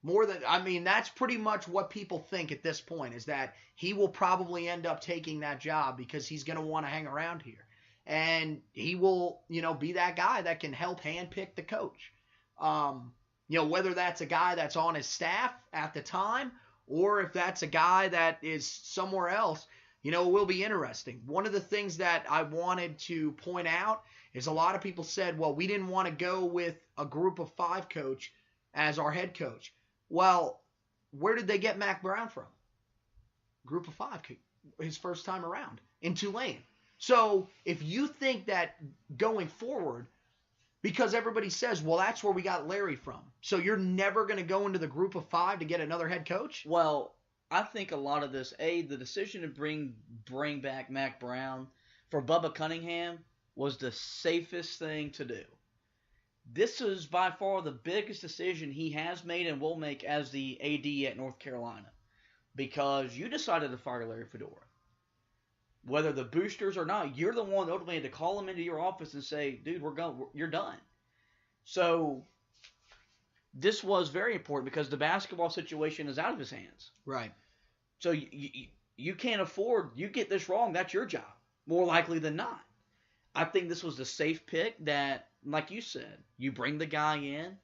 [SPEAKER 6] That's pretty much what people think at this point, is that he will probably end up taking that job because he's going to want to hang around here. And he will, be that guy that can help handpick the coach. Whether that's a guy that's on his staff at the time or if that's a guy that is somewhere else, it will be interesting. One of the things that I wanted to point out is a lot of people said, well, we didn't want to go with a group of 5 coach as our head coach. Well, where did they get Mack Brown from? Group of 5, his first time around in Tulane. So if you think that going forward, because everybody says, well, that's where we got Larry from, so you're never going to go into the group of 5 to get another head coach?
[SPEAKER 2] Well, I think a lot of this, the decision to bring back Mack Brown for Bubba Cunningham was the safest thing to do. This is by far the biggest decision he has made and will make as the AD at North Carolina, because you decided to fire Larry Fedora. Whether the boosters or not, you're the one that ultimately had to call him into your office and say, dude, you're done. So this was very important because the basketball situation is out of his hands.
[SPEAKER 6] Right.
[SPEAKER 2] So you can't afford, you get this wrong, that's your job, more likely than not. I think this was the safe pick that, like you said, you bring the guy in.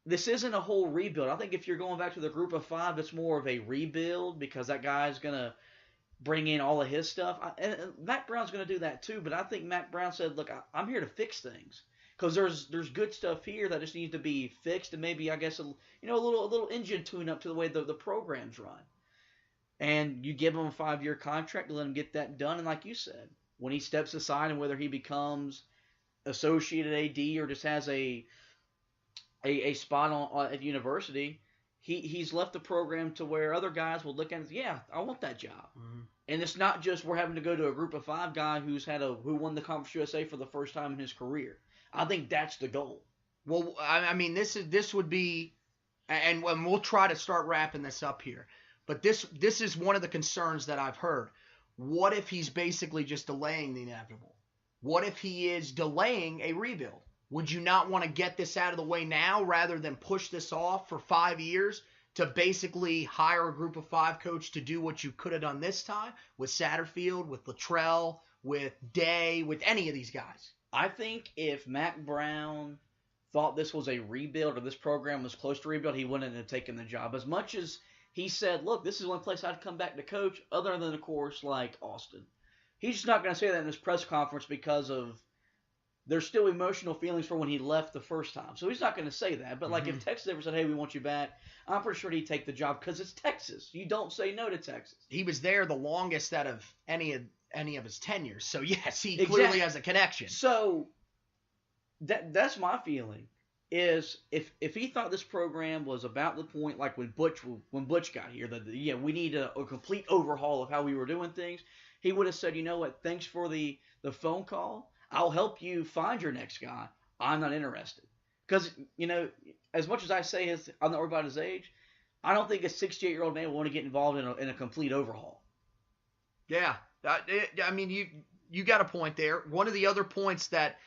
[SPEAKER 2] This isn't a whole rebuild. I think if you're going back to the group of 5, it's more of a rebuild because that guy's going to bring in all of his stuff. And Mack Brown's going to do that too, but I think Mack Brown said, look, I'm here to fix things. Because there's good stuff here that just needs to be fixed and maybe, I guess, a little engine tune-up to the way the program's run. And you give him a 5-year contract to let him get that done. And like you said, when he steps aside and whether he becomes associated AD or just has a spot at university, he's left the program to where other guys will look at it and say, yeah, I want that job. Mm-hmm. And it's not just we're having to go to a group of 5 guy who won the Conference USA for the first time in his career. I think that's the goal.
[SPEAKER 6] Well, I mean, this would be, and we'll try to start wrapping this up here, but this is one of the concerns that I've heard. What if he's basically just delaying the inevitable? What if he is delaying a rebuild? Would you not want to get this out of the way now rather than push this off for 5 years to basically hire a group of 5 coach to do what you could have done this time with Satterfield, with Luttrell, with Day, with any of these guys?
[SPEAKER 2] I think if Mack Brown thought this was a rebuild or this program was close to rebuild, he wouldn't have taken the job. As much as he said, look, this is one place I'd come back to coach, other than, of course, like Austin. He's just not going to say that in his press conference because of there's still emotional feelings for when he left the first time. So he's not going to say that. But, like, if Texas ever said, hey, we want you back, I'm pretty sure he'd take the job because it's Texas. You don't say no to Texas.
[SPEAKER 6] He was there the longest out of any of his tenures. So, yes, he clearly has a connection.
[SPEAKER 2] So that's my feeling is if he thought this program was about the point, like when Butch got here, that we need a complete overhaul of how we were doing things, he would have said, you know what, thanks for the phone call. I'll help you find your next guy. I'm not interested. Because, as much as I say I'm not worried about his age, I don't think a 68-year-old man will want to get involved in a complete overhaul.
[SPEAKER 6] Yeah. I mean, you got a point there. One of the other points that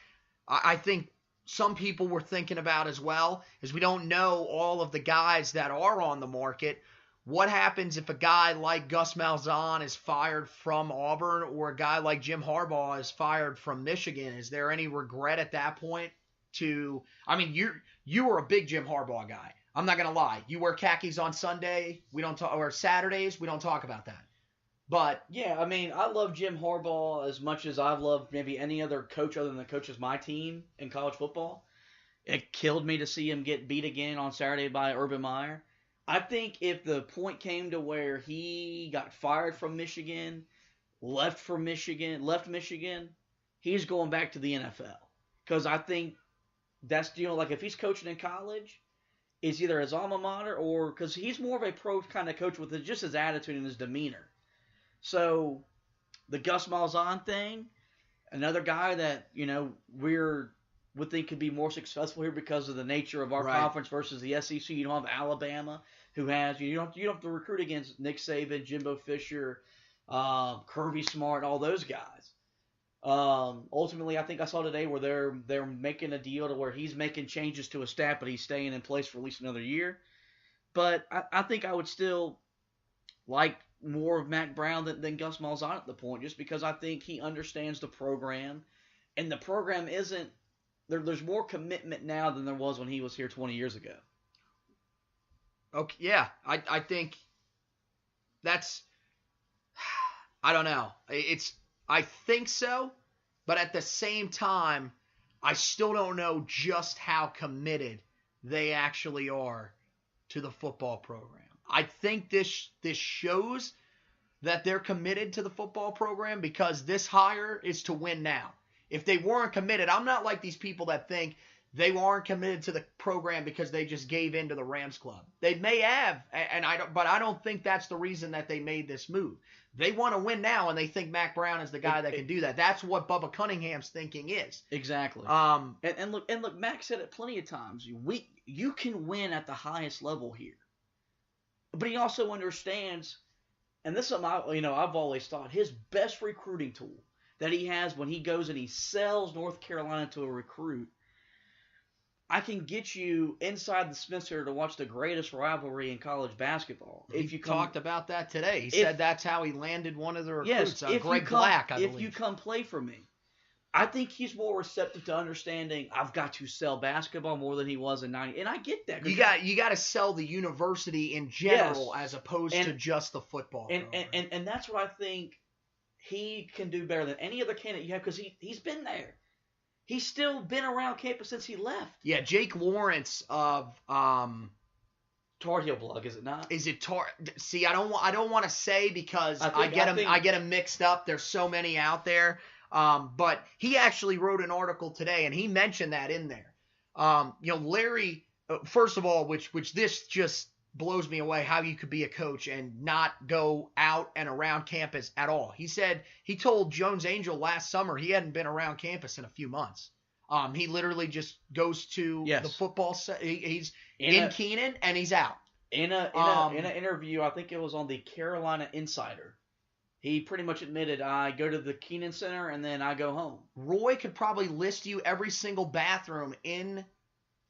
[SPEAKER 6] I think some people were thinking about as well is we don't know all of the guys that are on the market. What happens if a guy like Gus Malzahn is fired from Auburn or a guy like Jim Harbaugh is fired from Michigan? Is there any regret at that point you were a big Jim Harbaugh guy. I'm not going to lie. You wear khakis on Sunday. We don't talk, or Saturdays. We don't talk about that. But
[SPEAKER 2] yeah, I mean, I love Jim Harbaugh as much as I've loved maybe any other coach other than the coach of my team in college football. It killed me to see him get beat again on Saturday by Urban Meyer. I think if the point came to where he got fired from Michigan, left Michigan, he's going back to the NFL. Because I think that's, like if he's coaching in college, it's either his alma mater or because he's more of a pro kind of coach with just his attitude and his demeanor. So the Gus Malzahn thing, another guy that, would think could be more successful here because of the nature of our conference versus the SEC. You don't have Alabama, who has you don't have to recruit against Nick Saban, Jimbo Fisher, Kirby Smart, all those guys. Ultimately, I think I saw today where they're making a deal to where he's making changes to his staff, but he's staying in place for at least another year. But I think I would still like more of Mack Brown than Gus Malzahn at the point, just because I think he understands the program, and the program isn't. There's more commitment now than there was when he was here 20 years ago.
[SPEAKER 6] Okay, yeah, I think that's, I don't know. I think so, but at the same time, I still don't know just how committed they actually are to the football program. I think this shows that they're committed to the football program because this hire is to win now. If they weren't committed, I'm not like these people that think they weren't committed to the program because they just gave in to the Rams club. They may have, but I don't think that's the reason that they made this move. They want to win now, and they think Mack Brown is the guy that can do that. That's what Bubba Cunningham's thinking is.
[SPEAKER 2] Exactly. And look, Mack said it plenty of times. You can win at the highest level here, but he also understands, and this is something I've always thought, his best recruiting tool that he has when he goes and he sells North Carolina to a recruit. I can get you inside the Smith Center to watch the greatest rivalry in college basketball.
[SPEAKER 6] He talked about that today. He said that's how he landed one of the recruits,
[SPEAKER 2] yes,
[SPEAKER 6] Greg Black, I believe.
[SPEAKER 2] If you come play for me. I think he's more receptive to understanding I've got to sell basketball more than he was in 90. And I get that.
[SPEAKER 6] You got to sell the university in general as opposed to just the football program.
[SPEAKER 2] And that's what I think he can do better than any other candidate you have because he's been there. He's still been around campus since he left.
[SPEAKER 6] Yeah, Jake Lawrence of
[SPEAKER 2] Tar Heel Plug, is it not?
[SPEAKER 6] Is it Tar? See, I don't want to say because I get them mixed up. There's so many out there. But he actually wrote an article today, and he mentioned that in there. Larry, first of all, which this just blows me away, how you could be a coach and not go out and around campus at all. He told Jones Angel last summer he hadn't been around campus in a few months. He literally just goes to the football set. He's in Keenan and he's out.
[SPEAKER 2] In an interview, I think it was on the Carolina Insider, he pretty much admitted, I go to the Keenan Center and then I go home.
[SPEAKER 6] Roy could probably list you every single bathroom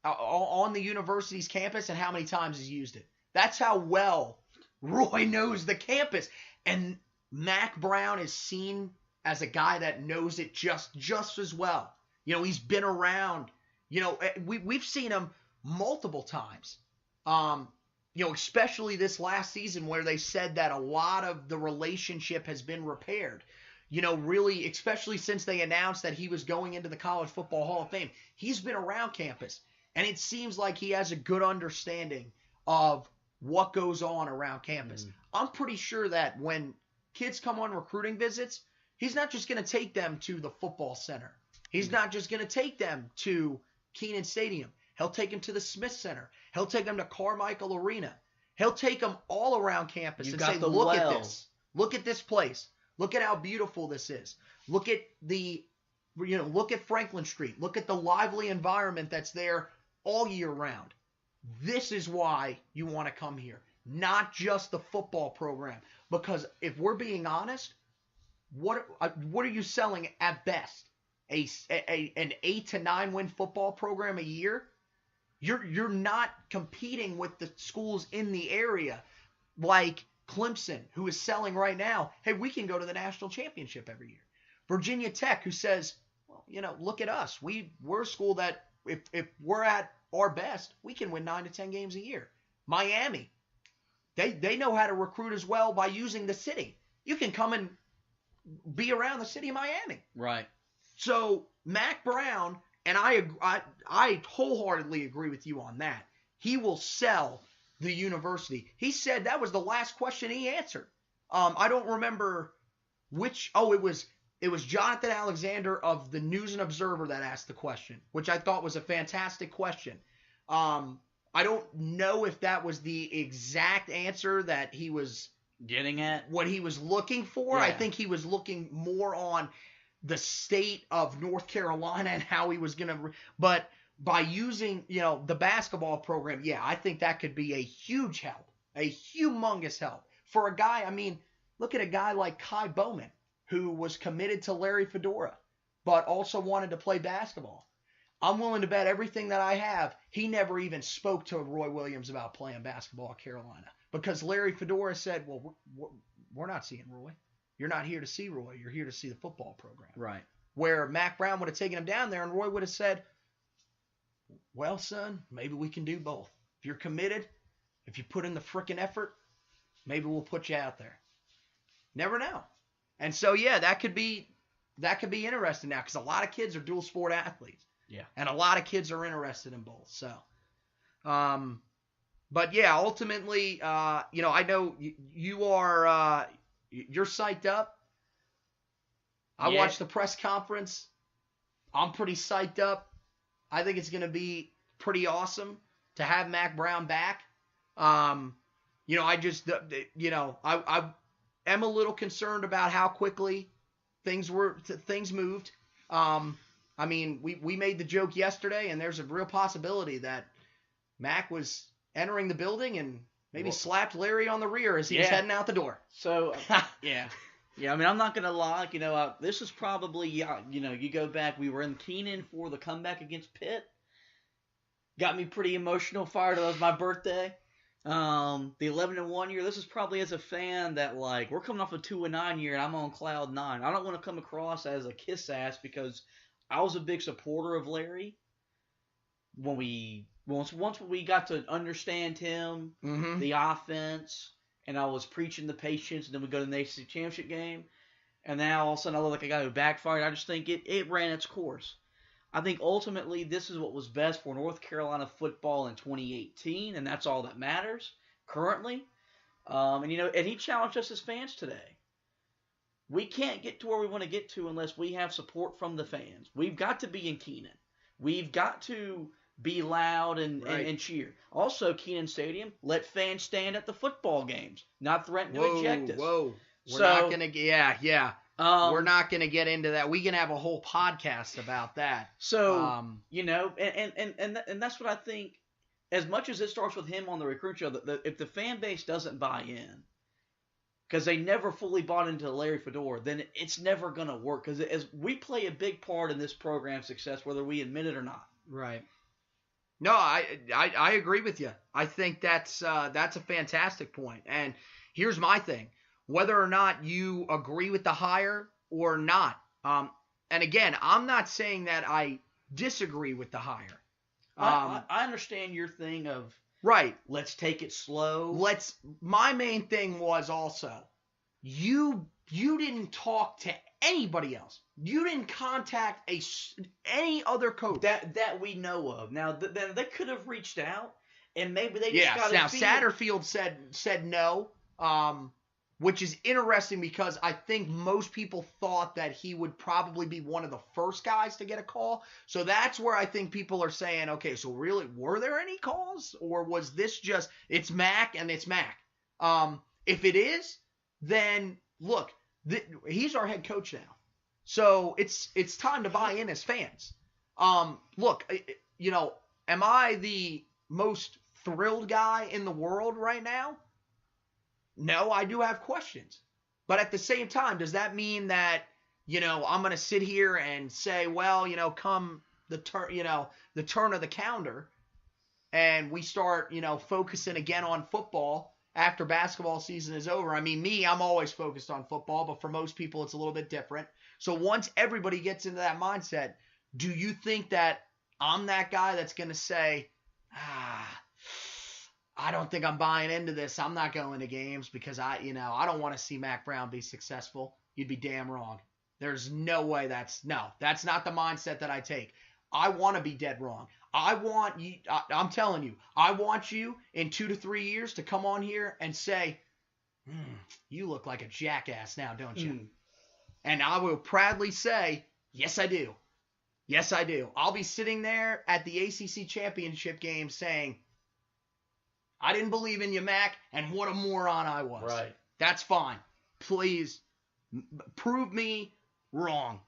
[SPEAKER 6] on the university's campus and how many times he's used it. That's how well Roy knows the campus. And Mack Brown is seen as a guy that knows it just as well. You know, he's been around. You know, we've seen him multiple times. You know, especially this last season where they said that a lot of the relationship has been repaired. You know, really, especially since they announced that he was going into the College Football Hall of Fame. He's been around campus, and it seems like he has a good understanding of what goes on around campus. I'm pretty sure that when kids come on recruiting visits, he's not just going to take them to the football center. He's not just going to take them to Kenan Stadium. He'll take them to the Smith Center. He'll take them to Carmichael Arena. He'll take them all around campus and say, look at this. Look at this place. Look at how beautiful this is. Look at look at Franklin Street. Look at the lively environment that's there all year round. This is why you want to come here, not just the football program. Because if we're being honest, what are you selling at best? An 8 to 9 win football program a year? You're not competing with the schools in the area like Clemson, who is selling right now, hey, we can go to the national championship every year. Virginia Tech, who says, well, you know, look at us. We're a school that if we're at our best, we can win 9 to 10 games a year. Miami, they know how to recruit as well by using the city. You can come and be around the city of Miami.
[SPEAKER 2] Right.
[SPEAKER 6] So Mack Brown, and I wholeheartedly agree with you on that. He will sell the university. He said that was the last question he answered. I don't remember which. Oh, it was Jonathan Alexander of the News and Observer that asked the question, which I thought was a fantastic question. I don't know if that was the exact answer that he was
[SPEAKER 2] getting at,
[SPEAKER 6] what he was looking for.
[SPEAKER 2] Yeah.
[SPEAKER 6] I think he was looking more on the state of North Carolina and how he was going to, but by using, you know, the basketball program, yeah, I think that could be a huge help, a humongous help for a guy. I mean, look at a guy like Kai Bowman, who was committed to Larry Fedora, but also wanted to play basketball. I'm willing to bet everything that I have, he never even spoke to Roy Williams about playing basketball at Carolina, because Larry Fedora said, well, we're not seeing Roy. You're not here to see Roy. You're here to see the football program.
[SPEAKER 2] Right.
[SPEAKER 6] Where Mack Brown would have taken him down there and Roy would have said, well, son, maybe we can do both. If you're committed, if you put in the frickin' effort, maybe we'll put you out there. Never know. And so, yeah, that could be interesting now, because a lot of kids are dual sport athletes.
[SPEAKER 2] Yeah.
[SPEAKER 6] And a lot of kids are interested in both. So, but yeah, ultimately, you know, I know you are, you're psyched up. I watched the press conference. I'm pretty psyched up. I think it's going to be pretty awesome to have Mack Brown back. You know, I just, you know, I am a little concerned about how quickly things moved. I mean, we made the joke yesterday, and there's a real possibility that Mack was entering the building and maybe slapped Larry on the rear as he was heading out the door.
[SPEAKER 2] So, yeah. Yeah, I mean, I'm not going to lie. You know, this is probably, you know, you go back, we were in Kenan for the comeback against Pitt. Got me pretty emotional, fired up. It was my birthday. The 11-1 year, this is probably as a fan that, like, we're coming off a 2-9 year, and I'm on cloud 9. I don't want to come across as a kiss ass, because I was a big supporter of Larry once we got to understand him, the offense, and I was preaching the patience, and then we go to the national championship game, and now all of a sudden I look like a guy who backfired. I just think it ran its course. I think ultimately this is what was best for North Carolina football in 2018, and that's all that matters currently. And you know, and he challenged us as fans today. We can't get to where we want to get to unless we have support from the fans. We've got to be in Kenan. We've got to be loud and cheer. Also, Kenan Stadium, let fans stand at the football games, not threaten to eject us.
[SPEAKER 6] We're not going to, we're not going to get into that. We can have a whole podcast about that.
[SPEAKER 2] So, you know, and that's what I think. As much as it starts with him on the recruit show, if the fan base doesn't buy in, because they never fully bought into Larry Fedora, then it's never going to work. Because we play a big part in this program's success, whether we admit it or not.
[SPEAKER 6] Right. No, I agree with you. I think that's a fantastic point. And here's my thing: whether or not you agree with the hire or not. And again, I'm not saying that I disagree with the hire.
[SPEAKER 2] I understand your thing of
[SPEAKER 6] Right.
[SPEAKER 2] let's take it slow.
[SPEAKER 6] My main thing was also you didn't talk to anybody else. You didn't contact any other coach
[SPEAKER 2] that we know of. Now then they could have reached out and maybe they just got
[SPEAKER 6] now Satterfield said no. Which is interesting because I think most people thought that he would probably be one of the first guys to get a call. So that's where I think people are saying, okay, so really, were there any calls? Or was this just, it's Mack and it's Mack? If it is, then look, he's our head coach now. So it's time to buy in as fans. Look, am I the most thrilled guy in the world right now? No, I do have questions. But at the same time, does that mean that, I'm going to sit here and say, well, come the turn of the calendar and we start, focusing again on football after basketball season is over. I mean, I'm always focused on football, but for most people it's a little bit different. So once everybody gets into that mindset, do you think that I'm that guy that's going to say, I don't think I'm buying into this. I'm not going to games because I don't want to see Mack Brown be successful. You'd be damn wrong. There's no way that's not the mindset that I take. I want to be dead wrong. I want you, I'm telling you, I want you in 2 to 3 years to come on here and say, you look like a jackass now, don't you? And I will proudly say, yes, I do. Yes, I do. I'll be sitting there at the ACC championship game saying, I didn't believe in you, Mack, and what a moron I was.
[SPEAKER 2] Right.
[SPEAKER 6] That's fine. Please prove me wrong.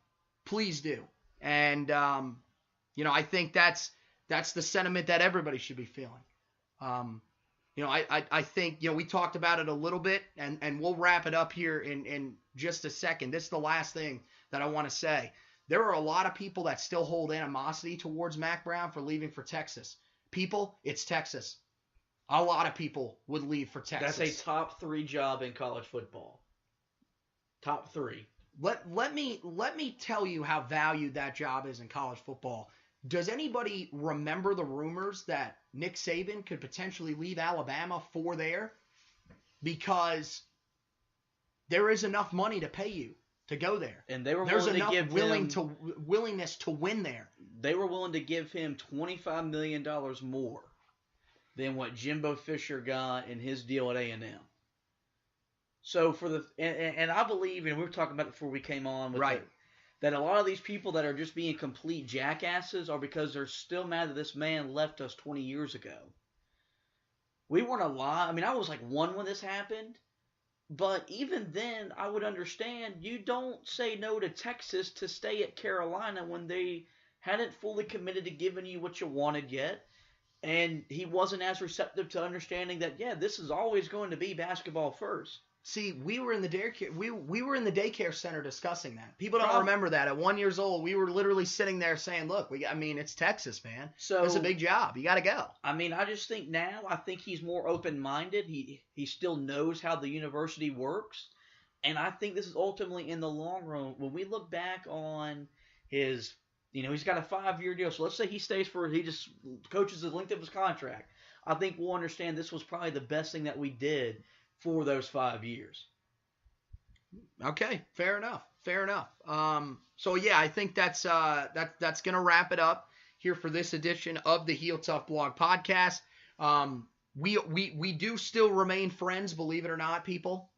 [SPEAKER 6] Please do. And, I think that's the sentiment that everybody should be feeling. I think, we talked about it a little bit, and we'll wrap it up here in just a second. This is the last thing that I want to say. There are a lot of people that still hold animosity towards Mack Brown for leaving for Texas. People, it's Texas. A lot of people would leave for Texas.
[SPEAKER 2] That's a top 3 job in college football. Top 3.
[SPEAKER 6] Let me tell you how valued that job is in college football. Does anybody remember the rumors that Nick Saban could potentially leave Alabama for there? Because there is enough money to pay you to go there.
[SPEAKER 2] And they were
[SPEAKER 6] There's
[SPEAKER 2] willing
[SPEAKER 6] enough
[SPEAKER 2] to give
[SPEAKER 6] willingness to win there.
[SPEAKER 2] They were willing to give him $25 million more than what Jimbo Fisher got in his deal at A&M. So and I believe, and we were talking about it before we came on, with that a lot of these people that are just being complete jackasses are because they're still mad that this man left us 20 years ago. We weren't alive. I mean, I was like 1 when this happened. But even then, I would understand you don't say no to Texas to stay at Carolina when they hadn't fully committed to giving you what you wanted yet. And he wasn't as receptive to understanding that, this is always going to be basketball first.
[SPEAKER 6] See, we were in the daycare. We were in the daycare center discussing that. People don't remember that. At 1 year old, we were literally sitting there saying, "Look, it's Texas, man. So it's a big job. You got to go."
[SPEAKER 2] I mean, I just think now, I think he's more open-minded. He still knows how the university works, and I think this is ultimately in the long run. When we look back on his, he's got a 5-year deal. So let's say he just coaches the length of his contract. I think we'll understand this was probably the best thing that we did for those 5 years.
[SPEAKER 6] Okay, fair enough. So yeah, I think that's gonna wrap it up here for this edition of the Heel Tough Blog podcast. We do still remain friends, believe it or not, people.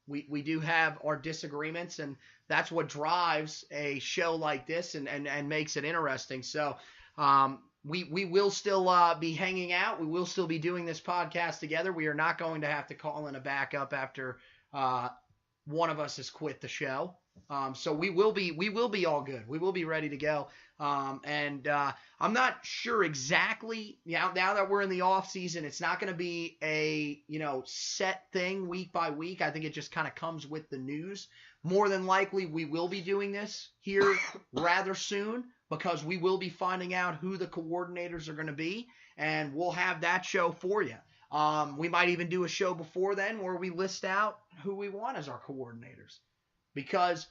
[SPEAKER 6] We do have our disagreements, and that's what drives a show like this and makes it interesting. So we will still be hanging out. We will still be doing this podcast together. We are not going to have to call in a backup after one of us has quit the show. So we will be all good. We will be ready to go. And I'm not sure exactly now that we're in the off season, it's not going to be a, set thing week by week. I think it just kind of comes with the news. More than likely we will be doing this here rather soon. because we will be finding out who the coordinators are going to be, and we'll have that show for you. We might even do a show before then where we list out who we want as our coordinators, because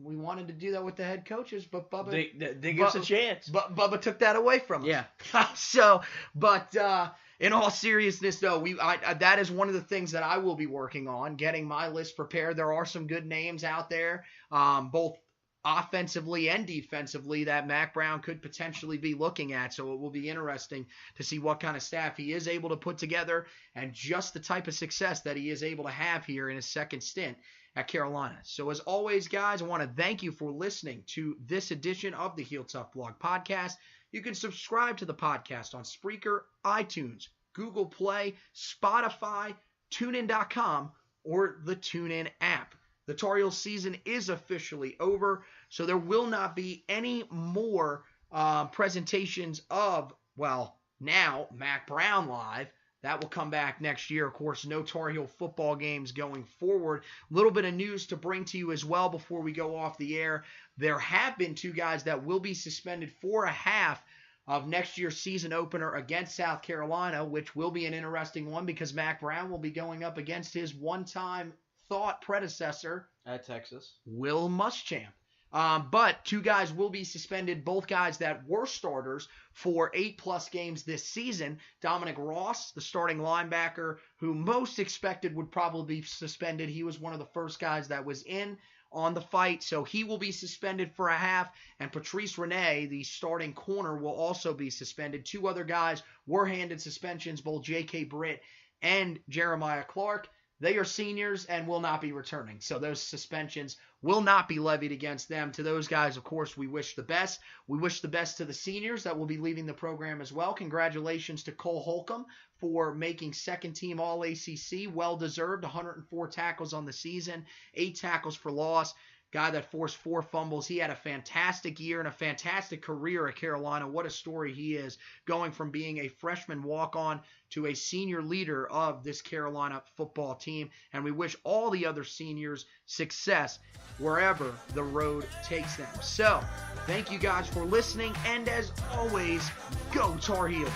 [SPEAKER 6] we wanted to do that with the head coaches, but Bubba
[SPEAKER 2] They give us a chance.
[SPEAKER 6] But Bubba took that away from us.
[SPEAKER 2] Yeah.
[SPEAKER 6] In all seriousness, though, that is one of the things that I will be working on, getting my list prepared. There are some good names out there, both offensively and defensively, that Mack Brown could potentially be looking at. So it will be interesting to see what kind of staff he is able to put together and just the type of success that he is able to have here in his second stint at Carolina. So as always, guys, I want to thank you for listening to this edition of the Heel Tough Blog Podcast. You can subscribe to the podcast on Spreaker, iTunes, Google Play, Spotify, TuneIn.com, or the TuneIn app. The Tar Heels season is officially over, so there will not be any more presentations of, now Mack Brown Live. That will come back next year. Of course, no Tar Heel football games going forward. A little bit of news to bring to you as well before we go off the air. There have been 2 guys that will be suspended for a half of next year's season opener against South Carolina, which will be an interesting one because Mack Brown will be going up against his one-time thought predecessor
[SPEAKER 2] at Texas,
[SPEAKER 6] Will Muschamp. But 2 guys will be suspended, both guys that were starters for 8+ games this season. Dominic Ross, the starting linebacker, who most expected would probably be suspended. He was one of the first guys that was in on the fight, so he will be suspended for a half. And Patrice Rene, the starting corner, will also be suspended. 2 other guys were handed suspensions, both J.K. Britt and Jeremiah Clark. They are seniors and will not be returning. So those suspensions will not be levied against them. To those guys, of course, we wish the best. We wish the best to the seniors that will be leaving the program as well. Congratulations to Cole Holcomb for making second-team All-ACC. Well-deserved, 104 tackles on the season, 8 tackles for loss. Guy that forced 4 fumbles. He had a fantastic year and a fantastic career at Carolina. What a story he is, going from being a freshman walk-on to a senior leader of this Carolina football team. And we wish all the other seniors success wherever the road takes them. So, thank you guys for listening. And as always, go Tar Heels.